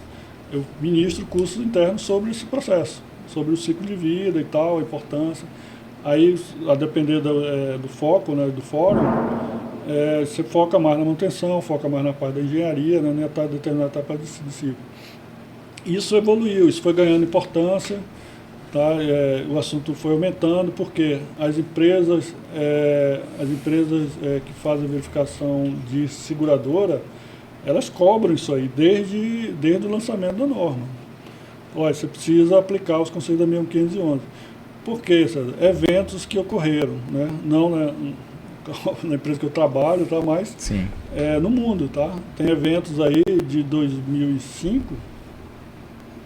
eu ministro cursos internos sobre esse processo, sobre o ciclo de vida e tal, a importância. Aí, a depender do foco, né, do fórum, você foca mais na manutenção, foca mais na parte da engenharia, né, na determinada etapa de ciclo. Isso evoluiu, isso foi ganhando importância, tá? O assunto foi aumentando, porque as empresas que fazem verificação de seguradora, elas cobram isso aí desde o lançamento da norma. Olha, você precisa aplicar os conceitos da 61511. Por quê, César? Eventos que ocorreram, né? Não na empresa que eu trabalho, tá? Mas no mundo, tá? Tem eventos aí de 2005,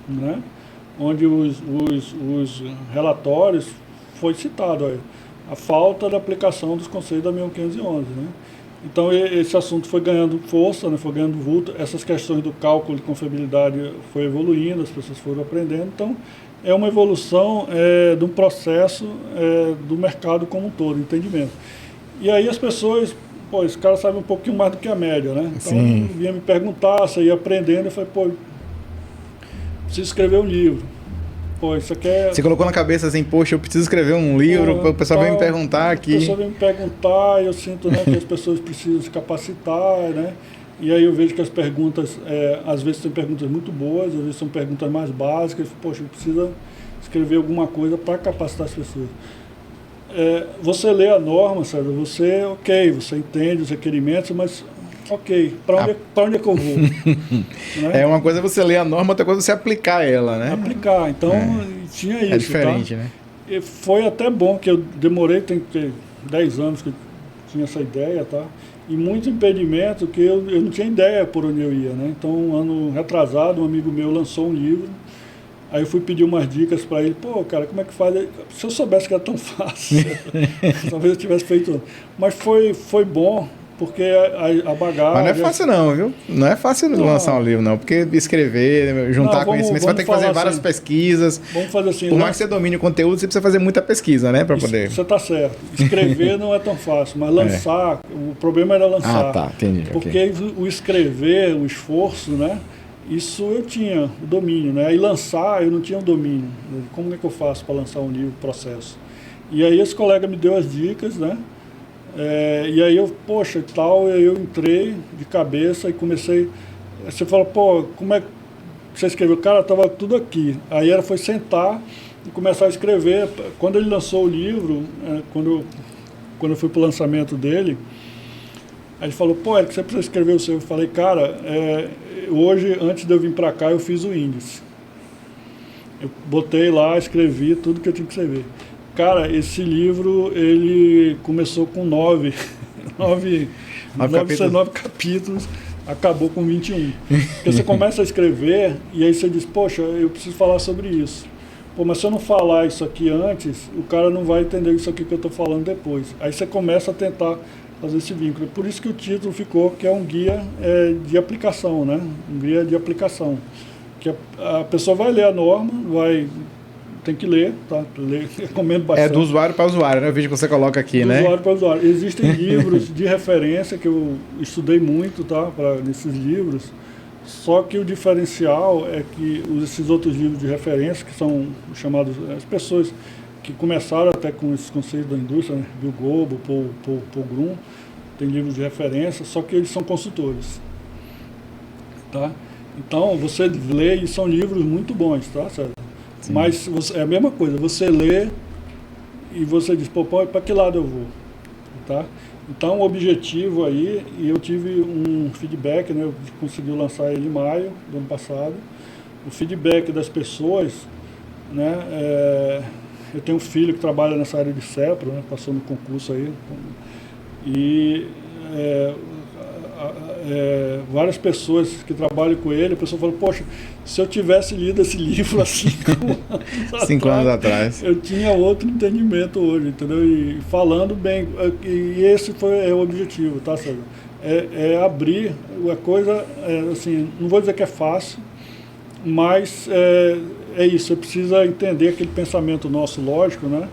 né? Onde os relatórios foi citado aí, a falta da aplicação dos conceitos da 61511, né? Então esse assunto foi ganhando força, né, foi ganhando vulto, essas questões do cálculo de confiabilidade foi evoluindo, as pessoas foram aprendendo, então é uma evolução de um processo do mercado como um todo, entendimento. E aí as pessoas, pô, esse cara sabe um pouquinho mais do que a média, né? Então, vinha me perguntar, você ia aprendendo, eu falei, pô, preciso escrever um livro. Pô, isso aqui é... Você colocou na cabeça assim, poxa, eu preciso escrever um livro, o pessoal vem me perguntar aqui. O pessoal vem me perguntar, eu sinto, né, que as pessoas precisam se capacitar, né? E aí eu vejo que as perguntas, às vezes tem perguntas muito boas, às vezes são perguntas mais básicas. Poxa, precisa escrever alguma coisa para capacitar as pessoas. Você lê a norma, sabe? Você entende os requerimentos, mas para onde é que eu vou? Né? Uma coisa é você ler a norma, outra coisa é você aplicar ela, né? Aplicar, então tinha isso. É diferente, tá? né? E foi até bom que eu demorei, tem que ter 10 anos que eu tinha essa ideia, tá? E muito impedimento que eu não tinha ideia por onde eu ia, né? Então, um ano retrasado, um amigo meu lançou um livro, aí eu fui pedir umas dicas para ele. Pô, cara, como é que faz? Se eu soubesse que era tão fácil, talvez eu tivesse feito. Mas foi bom, porque a bagagem... Mas não é fácil não, viu? Não é fácil lançar um livro, não. Porque escrever, juntar conhecimento, você vai ter que fazer várias pesquisas. Vamos fazer assim... Por mais que você domine o conteúdo, você precisa fazer muita pesquisa, né? Para poder... Você está certo. Escrever não é tão fácil, mas lançar... O problema era lançar. Ah, tá. Entendi. Porque o escrever, o esforço, né? Isso eu tinha o domínio, né? E lançar, eu não tinha o domínio. Como é que eu faço para lançar um livro, processo? E aí esse colega me deu as dicas, né? E aí eu, poxa, eu entrei de cabeça e comecei... Você fala, pô, como é que você escreveu? Cara, estava tudo aqui. Aí foi sentar e começar a escrever. Quando ele lançou o livro, quando eu fui para o lançamento dele, aí ele falou, pô, Eric, você precisa escrever o seu. Eu falei, cara, hoje, antes de eu vir para cá, eu fiz o índice. Eu botei lá, escrevi tudo que eu tinha que escrever. Cara, esse livro, ele começou com 9 capítulos, acabou com 21. Porque você começa a escrever e aí você diz, poxa, eu preciso falar sobre isso. Pô, mas se eu não falar isso aqui antes, o cara não vai entender isso aqui que eu estou falando depois. Aí você começa a tentar fazer esse vínculo. Por isso que o título ficou, que é um guia de aplicação, né? Um guia de aplicação. Que a pessoa vai ler a norma, tem que ler, tá? Recomendo bastante. Do usuário para usuário, né? O vídeo que você coloca aqui, né? Do usuário para usuário. Existem livros de referência que eu estudei muito, tá? Nesses livros. Só que o diferencial é que esses outros livros de referência, que são chamados, as pessoas que começaram até com esses conceitos da indústria, né? Bill Gobo, Paul Grun, tem livros de referência, só que eles são consultores, tá? Então, você lê e são livros muito bons, tá? Certo? Sim. Mas é a mesma coisa, você lê e você diz, pô, para que lado eu vou? Tá? Então, o objetivo aí, e eu tive um feedback, né, eu consegui lançar ele em maio do ano passado, o feedback das pessoas, né, eu tenho um filho que trabalha nessa área de CEPRO, né, passou no concurso aí, e várias pessoas que trabalham com ele, a pessoa fala, poxa, se eu tivesse lido esse livro há 5 anos atrás, eu tinha outro entendimento hoje, entendeu? E falando bem, e esse foi o objetivo, tá, Sérgio? Abrir a coisa, assim, não vou dizer que é fácil, mas é isso, você precisa entender aquele pensamento nosso lógico, né?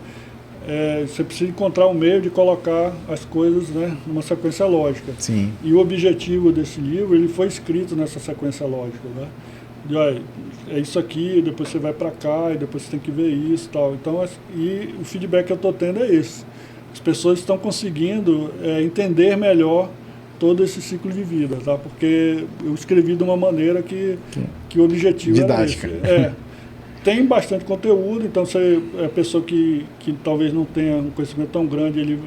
Você precisa encontrar um meio de colocar as coisas, né, numa sequência lógica. Sim. E o objetivo desse livro, ele foi escrito nessa sequência lógica, né? É isso aqui, depois você vai para cá, e depois você tem que ver isso e tal. Então, e o feedback que eu estou tendo é esse. As pessoas estão conseguindo entender melhor todo esse ciclo de vida, tá? Porque eu escrevi de uma maneira que o objetivo didática. Era esse. Tem bastante conteúdo, então a pessoa que talvez não tenha um conhecimento tão grande, ele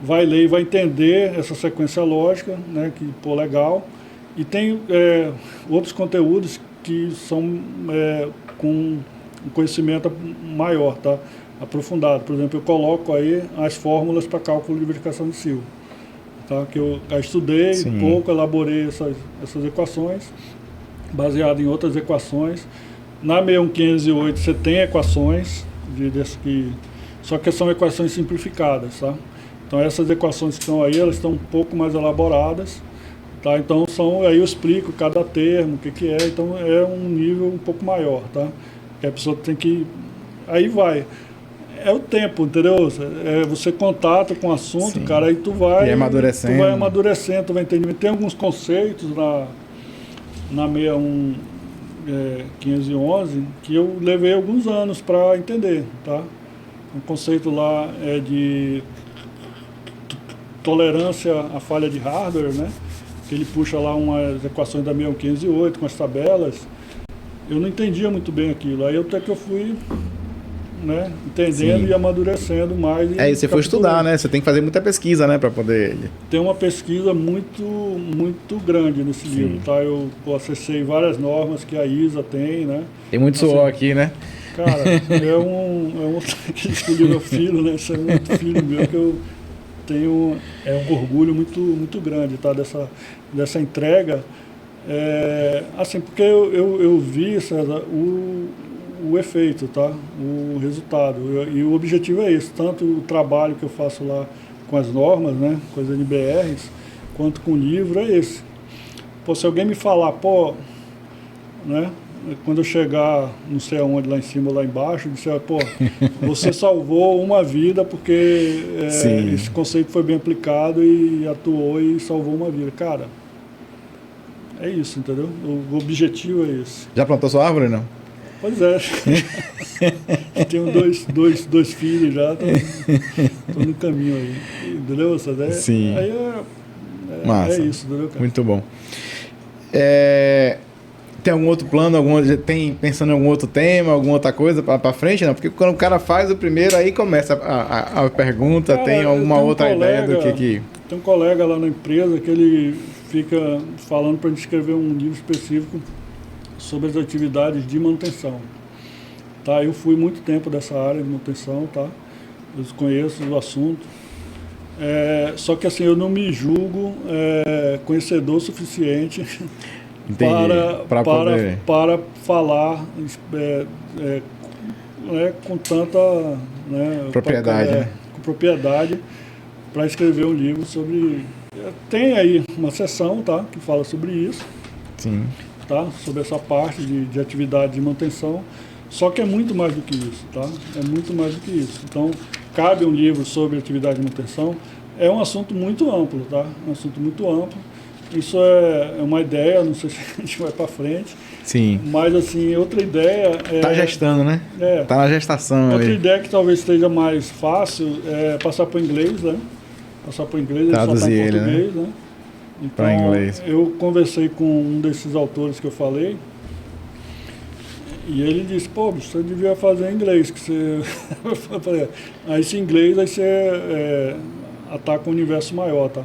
vai ler e vai entender essa sequência lógica, né, que, pô, legal. E tem outros conteúdos que são com um conhecimento maior, tá, aprofundado. Por exemplo, eu coloco aí as fórmulas para cálculo de verificação de Silva, tá, que eu estudei um pouco, elaborei essas equações, baseado em outras equações. Na 61508 você tem equações, só que são equações simplificadas, tá? Então essas equações que estão aí, elas estão um pouco mais elaboradas, tá? Então aí eu explico cada termo, o que é, então é um nível um pouco maior, tá? Que a pessoa tem que... Aí vai. É o tempo, entendeu? É você contato com o assunto, Sim. cara, aí tu vai amadurecendo. Tu vai amadurecendo, tu vai entendendo. Tem alguns conceitos na 61 511 que eu levei alguns anos para entender, tá? Um conceito lá é de tolerância à falha de hardware, né? Que ele puxa lá umas equações da 6508 com as tabelas. Eu não entendia muito bem aquilo. Aí até que eu fui, né, entendendo e amadurecendo mais. E você foi estudar, né? Você tem que fazer muita pesquisa, né, para poder... Tem uma pesquisa muito grande nesse livro, tá? Eu acessei várias normas que a ISA tem, né? Tem muito suor aqui, né? Cara, esse livro é filho, né? Isso é muito filho meu que eu tenho um orgulho muito grande, tá? Dessa entrega. Assim, porque eu vi, César, o efeito, tá? O resultado. E o objetivo é esse, tanto o trabalho que eu faço lá com as normas, né? Com as NBRs, quanto com o livro, é esse. Pô, se alguém me falar, pô, né? Quando eu chegar, não sei aonde, lá em cima ou lá embaixo, disser, pô, você salvou uma vida porque esse conceito foi bem aplicado e atuou e salvou uma vida. Cara, é isso, entendeu? O objetivo é esse. Já plantou sua árvore, não? Pois é. Tenho dois filhos já, tô no caminho aí. Entendeu? Sim. Aí Massa. É isso, entendeu, cara? Muito bom. Tem algum outro plano? Tem pensando em algum outro tema, alguma outra coisa para frente? Não, porque quando o cara faz o primeiro, aí começa a pergunta. Cara, tem alguma outra ideia do que... Tem um colega lá na empresa que ele fica falando para gente escrever um livro específico sobre as atividades de manutenção. Tá? Eu fui muito tempo dessa área de manutenção, tá? Eu conheço o assunto. Só que assim, eu não me julgo conhecedor suficiente para falar com tanta propriedade. Com propriedade para escrever um livro sobre... Tem aí uma seção, tá, que fala sobre isso. Sim. Tá, sobre essa parte de atividade de manutenção. Só que é muito mais do que isso, tá? É muito mais do que isso. Então, cabe um livro sobre atividade de manutenção. É um assunto muito amplo, tá? Um assunto muito amplo. Isso é uma ideia, não sei se a gente vai para frente. Sim. Mas, assim, outra ideia... Tá gestando, né? Tá na gestação. Outra ideia que talvez esteja mais fácil é passar para o inglês, né? Passar para o inglês, traduzir ele só tá em português, né? Então, inglês. Eu conversei com um desses autores que eu falei, e ele disse, pô, você devia fazer em inglês, que você... Eu falei, aí esse inglês, aí você ataca um universo maior, tá?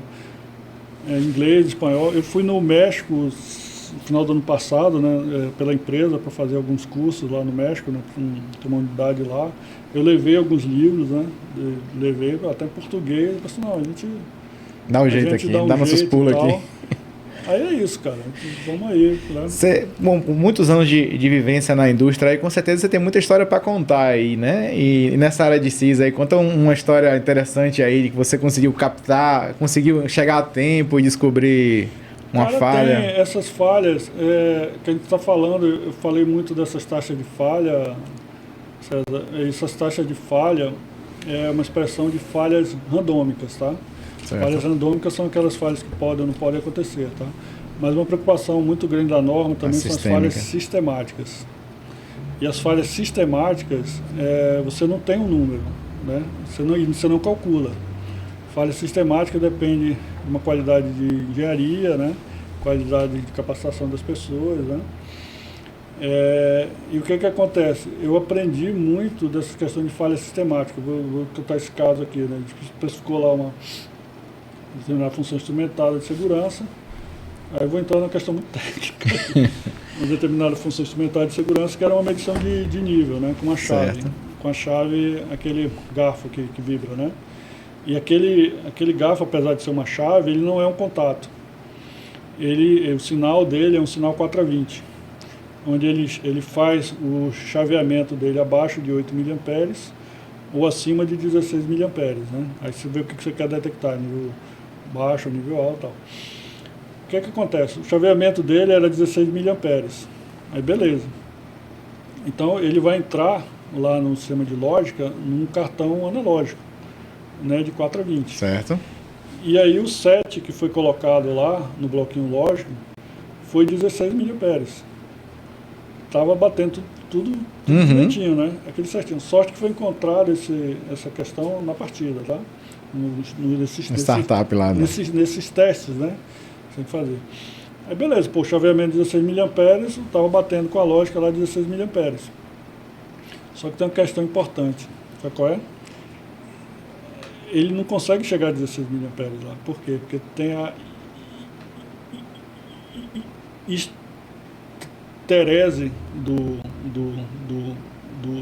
Inglês, espanhol. Eu fui no México no final do ano passado, né, pela empresa, para fazer alguns cursos lá no México, né, tem uma unidade lá. Eu levei alguns livros, né, levei até em português. Eu falei, não, a gente... Dá um jeito aqui, dá nossos pulos aqui. Aí é isso, cara. Vamos aí. Né? Bom, com muitos anos de vivência na indústria, aí, com certeza você tem muita história para contar aí, né? E nessa área de CIS aí, conta uma história interessante aí, que você conseguiu captar, conseguiu chegar a tempo e descobrir uma falha. Tem essas falhas que a gente está falando, eu falei muito dessas taxas de falha, César. Essas taxas de falha é uma expressão de falhas randômicas, tá? Certo. Falhas randômicas são aquelas falhas que podem ou não podem acontecer, tá? Mas uma preocupação muito grande da norma também são as falhas sistemáticas. E as falhas sistemáticas, você não tem um número, né? Você não calcula. Falha sistemática depende de uma qualidade de engenharia, né? Qualidade de capacitação das pessoas, né? E o que acontece? Eu aprendi muito dessa questão de falha sistemática. Vou contar esse caso aqui, né? A gente especificou lá uma determinada função instrumentada de segurança. Aí eu vou entrar numa questão muito técnica. Uma determinada função instrumentada de segurança que era uma medição de nível, né? Com uma chave. Certo. Com a chave, aquele garfo que vibra, né? E aquele garfo, apesar de ser uma chave, ele não é um contato. O sinal dele é um sinal 4A20, onde ele faz o chaveamento dele abaixo de 8 mA ou acima de 16 mA, né? Aí você vê o que você quer detectar, nível baixo, nível alto e tal. O que acontece? O chaveamento dele era 16 mA. Aí beleza. Então ele vai entrar lá no sistema de lógica num cartão analógico, né, de 4 a 20. Certo. E aí o 7 que foi colocado lá no bloquinho lógico foi 16 miliamperes. Estava batendo tudo direitinho, né? Aquele certinho. Sorte que foi encontrado essa questão na partida, tá? Startup lá, né? Nesses testes, né? Tem que fazer. Aí beleza, pô, o chaveamento 16 miliamperes, estava batendo com a lógica lá 16 miliamperes. Só que tem uma questão importante. Sabe qual é? Ele não consegue chegar a 16 miliamperes lá. Por quê? Porque tem a histerese do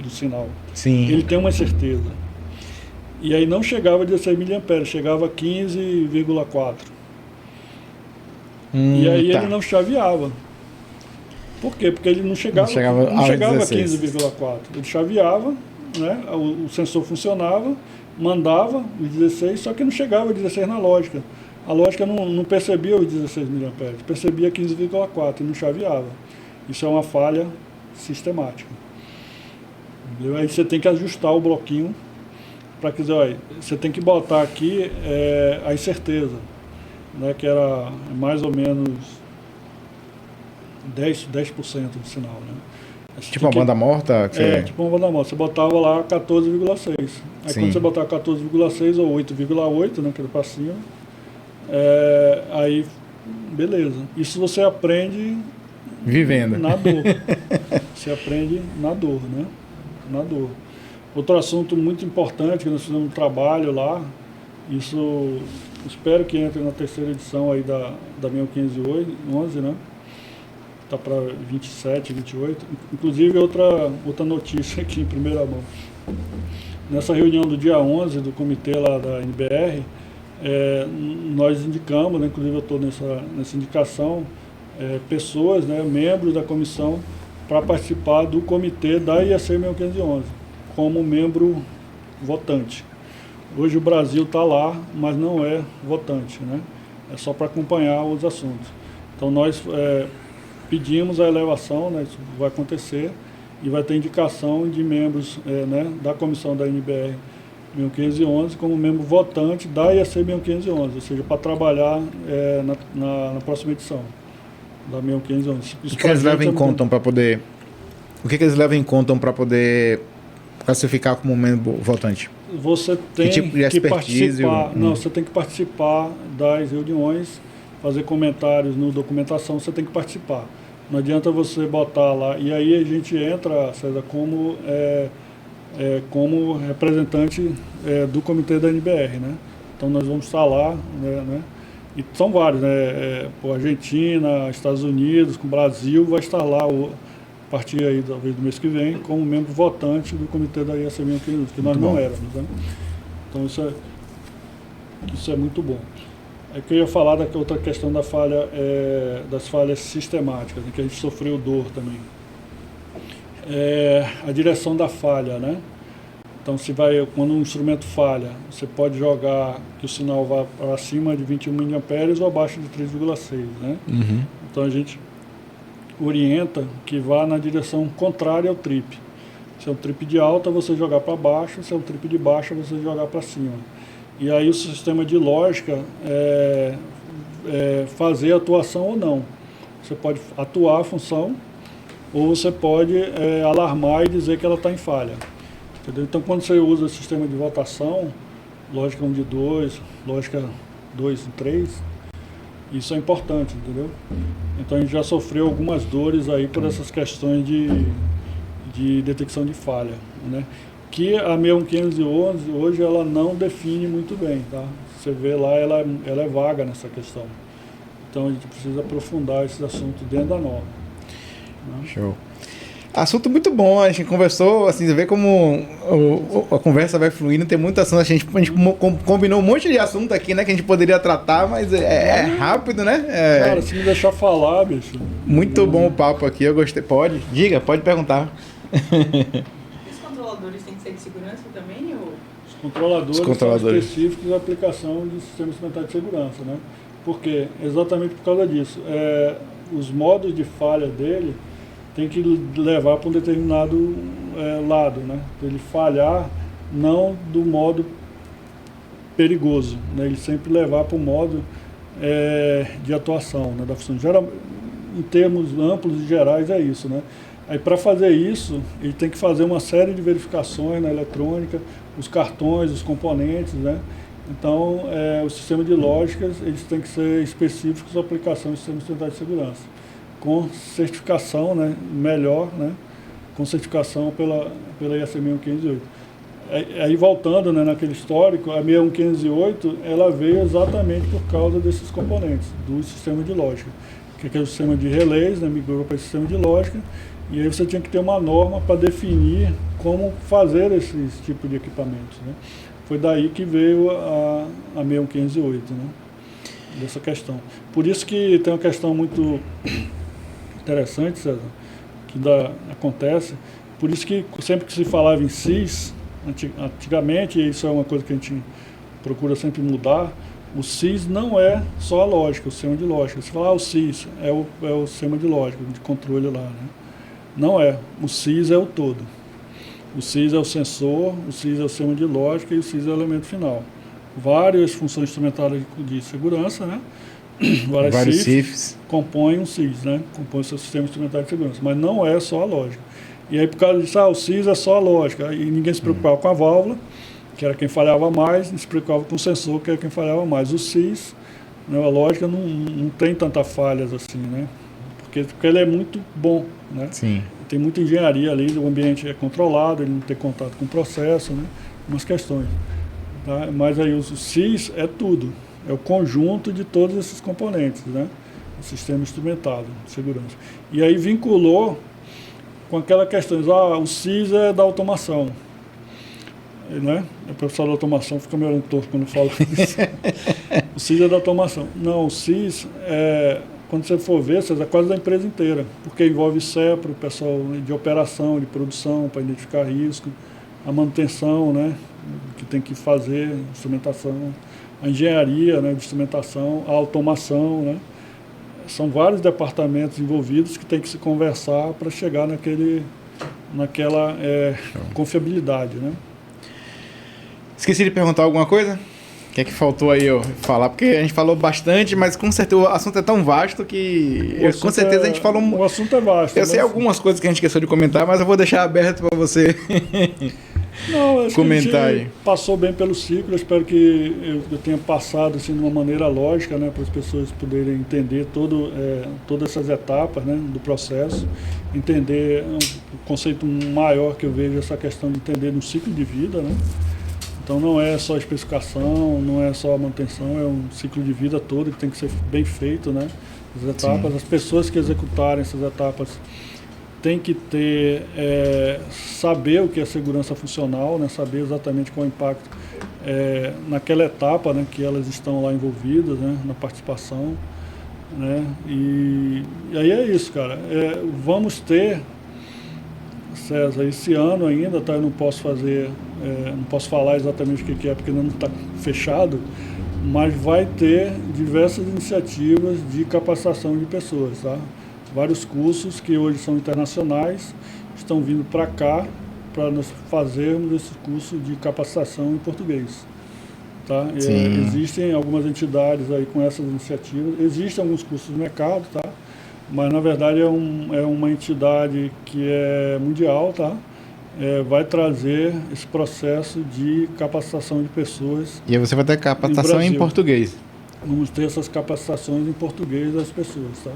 sinal. Sim. Ele tem uma certeza. E aí não chegava a 16 miliamperes, chegava a 15,4. E aí ele não chaveava. Por quê? Porque ele não chegava a 15,4. Ele chaveava, né? O sensor funcionava, mandava os 16, só que não chegava a 16 na lógica. A lógica não percebia os 16 miliamperes, percebia 15,4 e não chaveava. Isso é uma falha sistemática. Entendeu? Aí você tem que ajustar o bloquinho para dizer, olha, você tem que botar aqui a incerteza, né, que era mais ou menos 10% do sinal. Né? Tipo uma banda morta? Tipo uma banda morta. Você botava lá 14,6. Aí Sim. quando você botava 14,6 ou 8,8, né, que era para cima, aí beleza. Isso você aprende vivendo. Na dor. Você aprende na dor, né? Na dor. Outro assunto muito importante que nós fizemos um trabalho lá, isso espero que entre na terceira edição aí da 1511, né? Está para 27, 28. Inclusive outra notícia aqui em primeira mão. Nessa reunião do dia 11 do comitê lá da NBR, nós indicamos, né, inclusive eu estou nessa indicação, pessoas, né, membros da comissão, para participar do comitê da IEC 1511, como membro votante. Hoje o Brasil está lá, mas não é votante, né? É só para acompanhar os assuntos. Então nós pedimos a elevação, né, isso vai acontecer, e vai ter indicação de membros né, da comissão da NBR 1511 como membro votante da IEC 1511, ou seja, para trabalhar na próxima edição da 1511. O que eles levam em conta para poder... O que eles levam em conta para poder classificar como membro votante? Você tem que tipo de expertise? Você tem que participar das reuniões, fazer comentários no documentação, você tem que participar. Não adianta você botar lá. E aí a gente entra, César, como representante do comitê da NBR, né? Então nós vamos estar lá, né? E são vários, né? Argentina, Estados Unidos, com o Brasil, vai estar lá a partir aí, talvez do mês que vem, como membro votante do comitê da IEC 1511, que nós não éramos, né? Então isso é muito bom. É que eu ia falar da outra questão da falha, das falhas sistemáticas, né, que a gente sofreu dor também. A direção da falha, né? Então, quando um instrumento falha, você pode jogar que o sinal vá para cima de 21 miliamperes ou abaixo de 3,6, né? Uhum. Então, a gente orienta que vá na direção contrária ao trip. Se é um trip de alta, você jogar para baixo, se é um trip de baixa, você jogar para cima. E aí o sistema de lógica fazer atuação ou não. Você pode atuar a função ou você pode alarmar e dizer que ela está em falha. Entendeu? Então, quando você usa o sistema de votação, lógica 1 de 2, lógica 2 de 3, isso é importante, entendeu? Então, a gente já sofreu algumas dores aí por essas questões de detecção de falha, né? Que a 1511 hoje ela não define muito bem, tá? Você vê lá, ela é vaga nessa questão. Então, a gente precisa aprofundar esses assuntos dentro da norma. Né? Show. Assunto muito bom, a gente conversou, assim, você vê como a conversa vai fluindo, tem muito assunto, a gente combinou um monte de assunto aqui, né, que a gente poderia tratar, mas é rápido, né? Cara, se me deixar falar, bicho. Muito bom o papo aqui, eu gostei. Pode perguntar. Os controladores têm que ser de segurança também? Ou? Os controladores são específicos da aplicação de sistema instrumental de segurança, né? Por quê? Exatamente por causa disso. Os modos de falha dele tem que levar para um determinado lado, né? Ele falhar não do modo perigoso, né? Ele sempre levar para o modo de atuação, né, da função. Em termos amplos e gerais é isso, né? Aí para fazer isso, ele tem que fazer uma série de verificações na eletrônica, os cartões, os componentes, né? Então, o sistema de lógicas, eles têm que ser específicos à aplicação do sistema instrumental de segurança, com certificação, né, melhor, né, com certificação pela ISO 61508. Aí voltando, né, naquele histórico, a 61508, ela veio exatamente por causa desses componentes, do sistema de lógica, que é o sistema de relés, né, migrou para esse sistema de lógica, e aí você tinha que ter uma norma para definir como fazer esses tipos de equipamentos, né. Foi daí que veio a 61508, né, dessa questão. Por isso que tem uma questão muito interessante, César, que acontece, por isso que sempre que se falava em CIS, antigamente, e isso é uma coisa que a gente procura sempre mudar, o CIS não é só a lógica, o sistema de lógica. Se falar o CIS é o sistema de lógica, de controle lá, né? Não é. O CIS é o todo. O CIS é o sensor, o CIS é o sistema de lógica e o CIS é o elemento final. Várias funções instrumentais de segurança, né? Vários CIFs compõem um CIS, né? Compõem o seu sistema instrumental de segurança, mas não é só a lógica. E aí por causa disso, o CIS é só a lógica, e ninguém se preocupava com a válvula, que era quem falhava mais, e se preocupava com o sensor, que era quem falhava mais. O CIS, né, a lógica não tem tantas falhas assim, né? Porque ele é muito bom, né? Sim. Tem muita engenharia ali, o ambiente é controlado, ele não tem contato com o processo, né? Umas questões. Tá? Mas aí o CIS é tudo, é o conjunto de todos esses componentes, né? O sistema instrumentado de segurança. E aí vinculou com aquela questão, o CIS é da automação, né? O professor da automação fica meio torto quando eu falo isso. O CIS é da automação. Não, o CIS quando você for ver, é quase da empresa inteira, porque envolve CEPRO, o pessoal de operação, de produção, para identificar risco, a manutenção, né, que tem que fazer, instrumentação, a engenharia, né, de instrumentação, a automação, né. São vários departamentos envolvidos que tem que se conversar para chegar naquela confiabilidade, né. Esqueci de perguntar alguma coisa? O que é que faltou aí eu falar? Porque a gente falou bastante, mas com certeza o assunto é tão vasto que com certeza a gente falou... O assunto é vasto. Eu sei algumas coisas que a gente esqueceu de comentar, mas eu vou deixar aberto para você comentar aí. Passou bem pelo ciclo, eu espero que eu tenha passado assim, de uma maneira lógica, né, para as pessoas poderem entender todas essas etapas, né, do processo, entender o conceito maior que eu vejo, essa questão de entender no ciclo de vida, né. Então não é só a especificação, não é só a manutenção, é um ciclo de vida todo que tem que ser bem feito, né? As etapas, sim. As pessoas que executarem essas etapas têm que saber o que é segurança funcional, né? Saber exatamente qual é o impacto naquela etapa, né? Que elas estão lá envolvidas, né? Na participação, né? E aí é isso, cara. Vamos ter, César, esse ano ainda, tá? Eu não posso falar exatamente o que é, porque ainda não está fechado, mas vai ter diversas iniciativas de capacitação de pessoas, tá? Vários cursos que hoje são internacionais estão vindo para cá para nós fazermos esse curso de capacitação em português, tá? Existem algumas entidades aí com essas iniciativas, existem alguns cursos no mercado, tá? Mas na verdade é uma entidade que é mundial, tá? Vai trazer esse processo de capacitação de pessoas. E aí você vai ter capacitação em português. Vamos ter essas capacitações em português das pessoas, tá?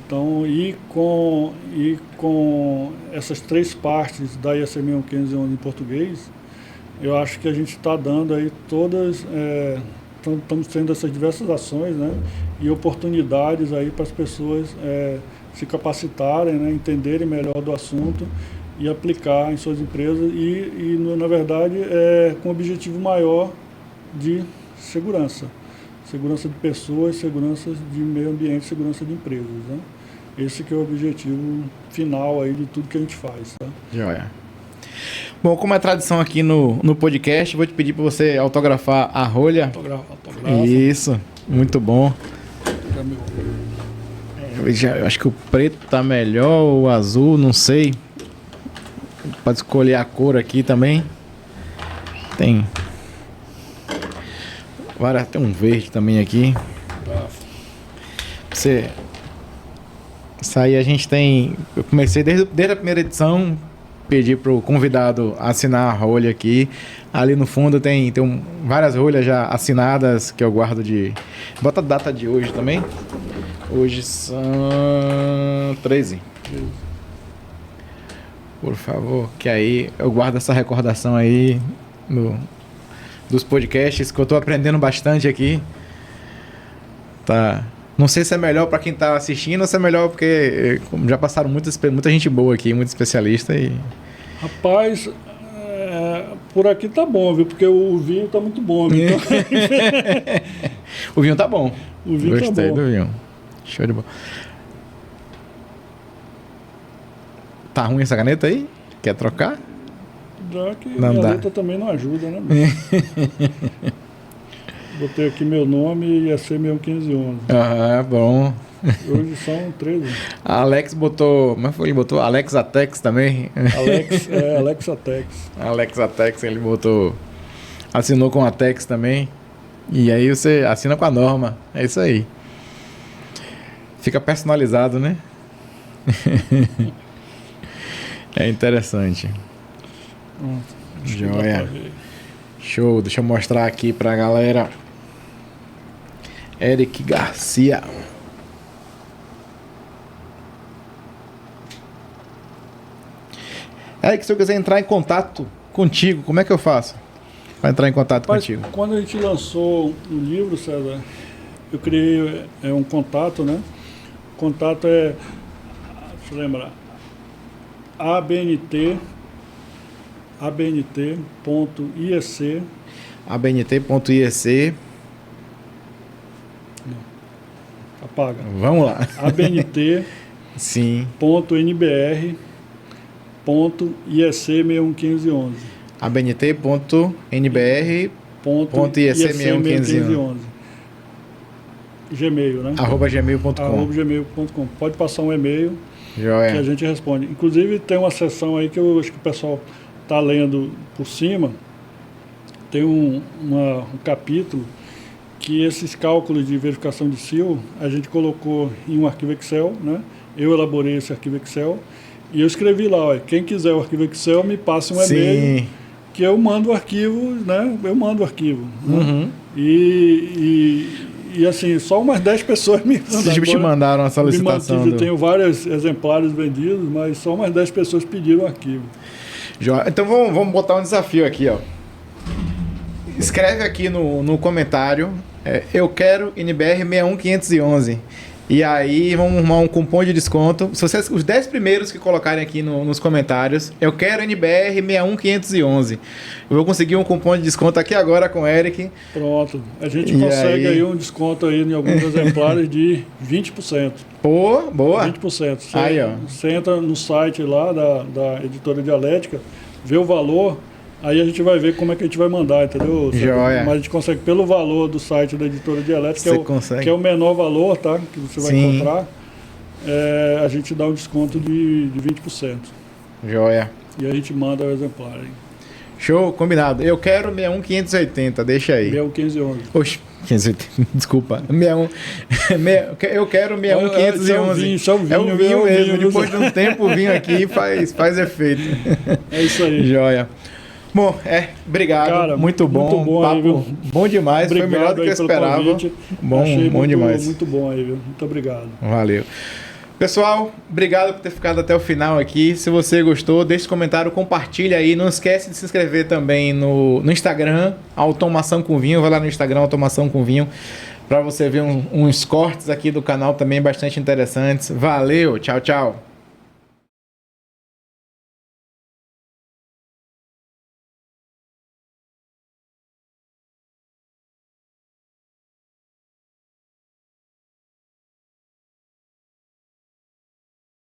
Então, e com essas três partes da ISO 61511 em português, eu acho que a gente está dando aí todas, estamos tendo essas diversas ações, né, e oportunidades aí para as pessoas se capacitarem, né, entenderem melhor do assunto e aplicar em suas empresas na verdade, com o objetivo maior de segurança de pessoas, segurança de meio ambiente, segurança de empresas, né? Esse que é o objetivo final aí de tudo que a gente faz, tá? Joia. Bom, como é tradição aqui no podcast, vou te pedir para você autografar a rolha. Autografa. Isso, muito bom. Eu acho que o preto tá melhor, o azul, não sei. Pode escolher a cor aqui também. Tem um verde também aqui. Isso aí a gente tem... Eu comecei desde a primeira edição, pedi pro convidado assinar a rolha aqui. Ali no fundo tem várias rolhas já assinadas que eu guardo de... Bota a data de hoje também. Hoje são 13. Por favor, que aí eu guardo essa recordação aí dos podcasts, que eu tô aprendendo bastante aqui. Tá. Não sei se é melhor para quem tá assistindo ou se é melhor porque já passaram muita gente boa aqui, muito especialista e... Rapaz, por aqui tá bom, viu? Porque o vinho tá muito bom. Então... O vinho tá bom. O vinho Gostei tá bom. do vinho. Show de bola. Tá ruim essa caneta aí? Quer trocar? Já que Não minha dá. letra também não ajuda, né? Botei aqui meu nome e ia ser 1511. Ah, bom. Hoje são 13. A Alex botou... Como foi? Ele botou Alex Atex também? Alex Atex. Alex Atex, ele botou... Assinou com a Atex também. E aí você assina com a Norma. É isso aí. Fica personalizado, né? É interessante. Joia. Show. Deixa eu mostrar aqui pra galera. Eric Garcia. Eric, se eu quiser entrar em contato contigo, como é que eu faço para entrar em contato contigo? Quando a gente lançou o livro, César, eu criei um contato, né? O contato deixa eu lembrar, abnt.iec abnt.iec. Apaga. Vamos lá. abnt.nbr Sim. .iec61511 abnt.nbr.iec61511 Gmail, né? @gmail.com. @gmail.com. Pode passar um e-mail que a Joia. gente responde. Inclusive tem uma seção aí que eu acho que o pessoal está lendo por cima. Tem um capítulo que esses cálculos de verificação de SIL a gente colocou em um arquivo Excel, né? Eu elaborei esse arquivo Excel e eu escrevi lá, ó, quem quiser o arquivo Excel me passe um e-mail. Sim. Que eu mando o arquivo, né? Eu mando o arquivo. Uhum. Né? E assim, só umas 10 pessoas me Vocês te mandaram a solicitação. Eu tenho vários exemplares vendidos, mas só umas 10 pessoas pediram o arquivo. Joia. Então vamos botar um desafio aqui, ó. Escreve aqui no comentário, eu quero NBR 61511. E aí vamos arrumar um cupom de desconto. Se vocês, os 10 primeiros que colocarem aqui nos comentários, eu quero NBR 61511. Eu vou conseguir um cupom de desconto aqui agora com o Eric. Pronto. A gente consegue aí um desconto aí em alguns exemplares de 20%. Pô, boa. 20%. Você entra no site lá da Editora Dialética, vê o valor, aí a gente vai ver como é que a gente vai mandar, entendeu? Joia. Mas a gente consegue pelo valor do site da Editora Dialética, que é o menor valor, tá? Que você vai encontrar. A gente dá um desconto de 20%. Joia. E a gente manda o exemplar aí. Show, combinado. Eu quero 61580, deixa aí. 61511. Oxe, 580, desculpa. 61, eu quero 61511. Isso é o vinho, é o vinho mesmo. vinho, Depois de um tempo, o vinho aqui faz efeito. É isso aí. Joia. Bom, obrigado. Cara, muito bom papo aí, viu? Bom demais, obrigado, foi melhor do que eu esperava. Bom demais. Muito bom aí, viu? Muito obrigado. Valeu. Pessoal, obrigado por ter ficado até o final aqui. Se você gostou, deixe um comentário, compartilha aí. Não esquece de se inscrever também no Instagram, Automação com Vinho. Vai lá no Instagram, Automação com Vinho, para você ver uns cortes aqui do canal também bastante interessantes. Valeu, tchau, tchau.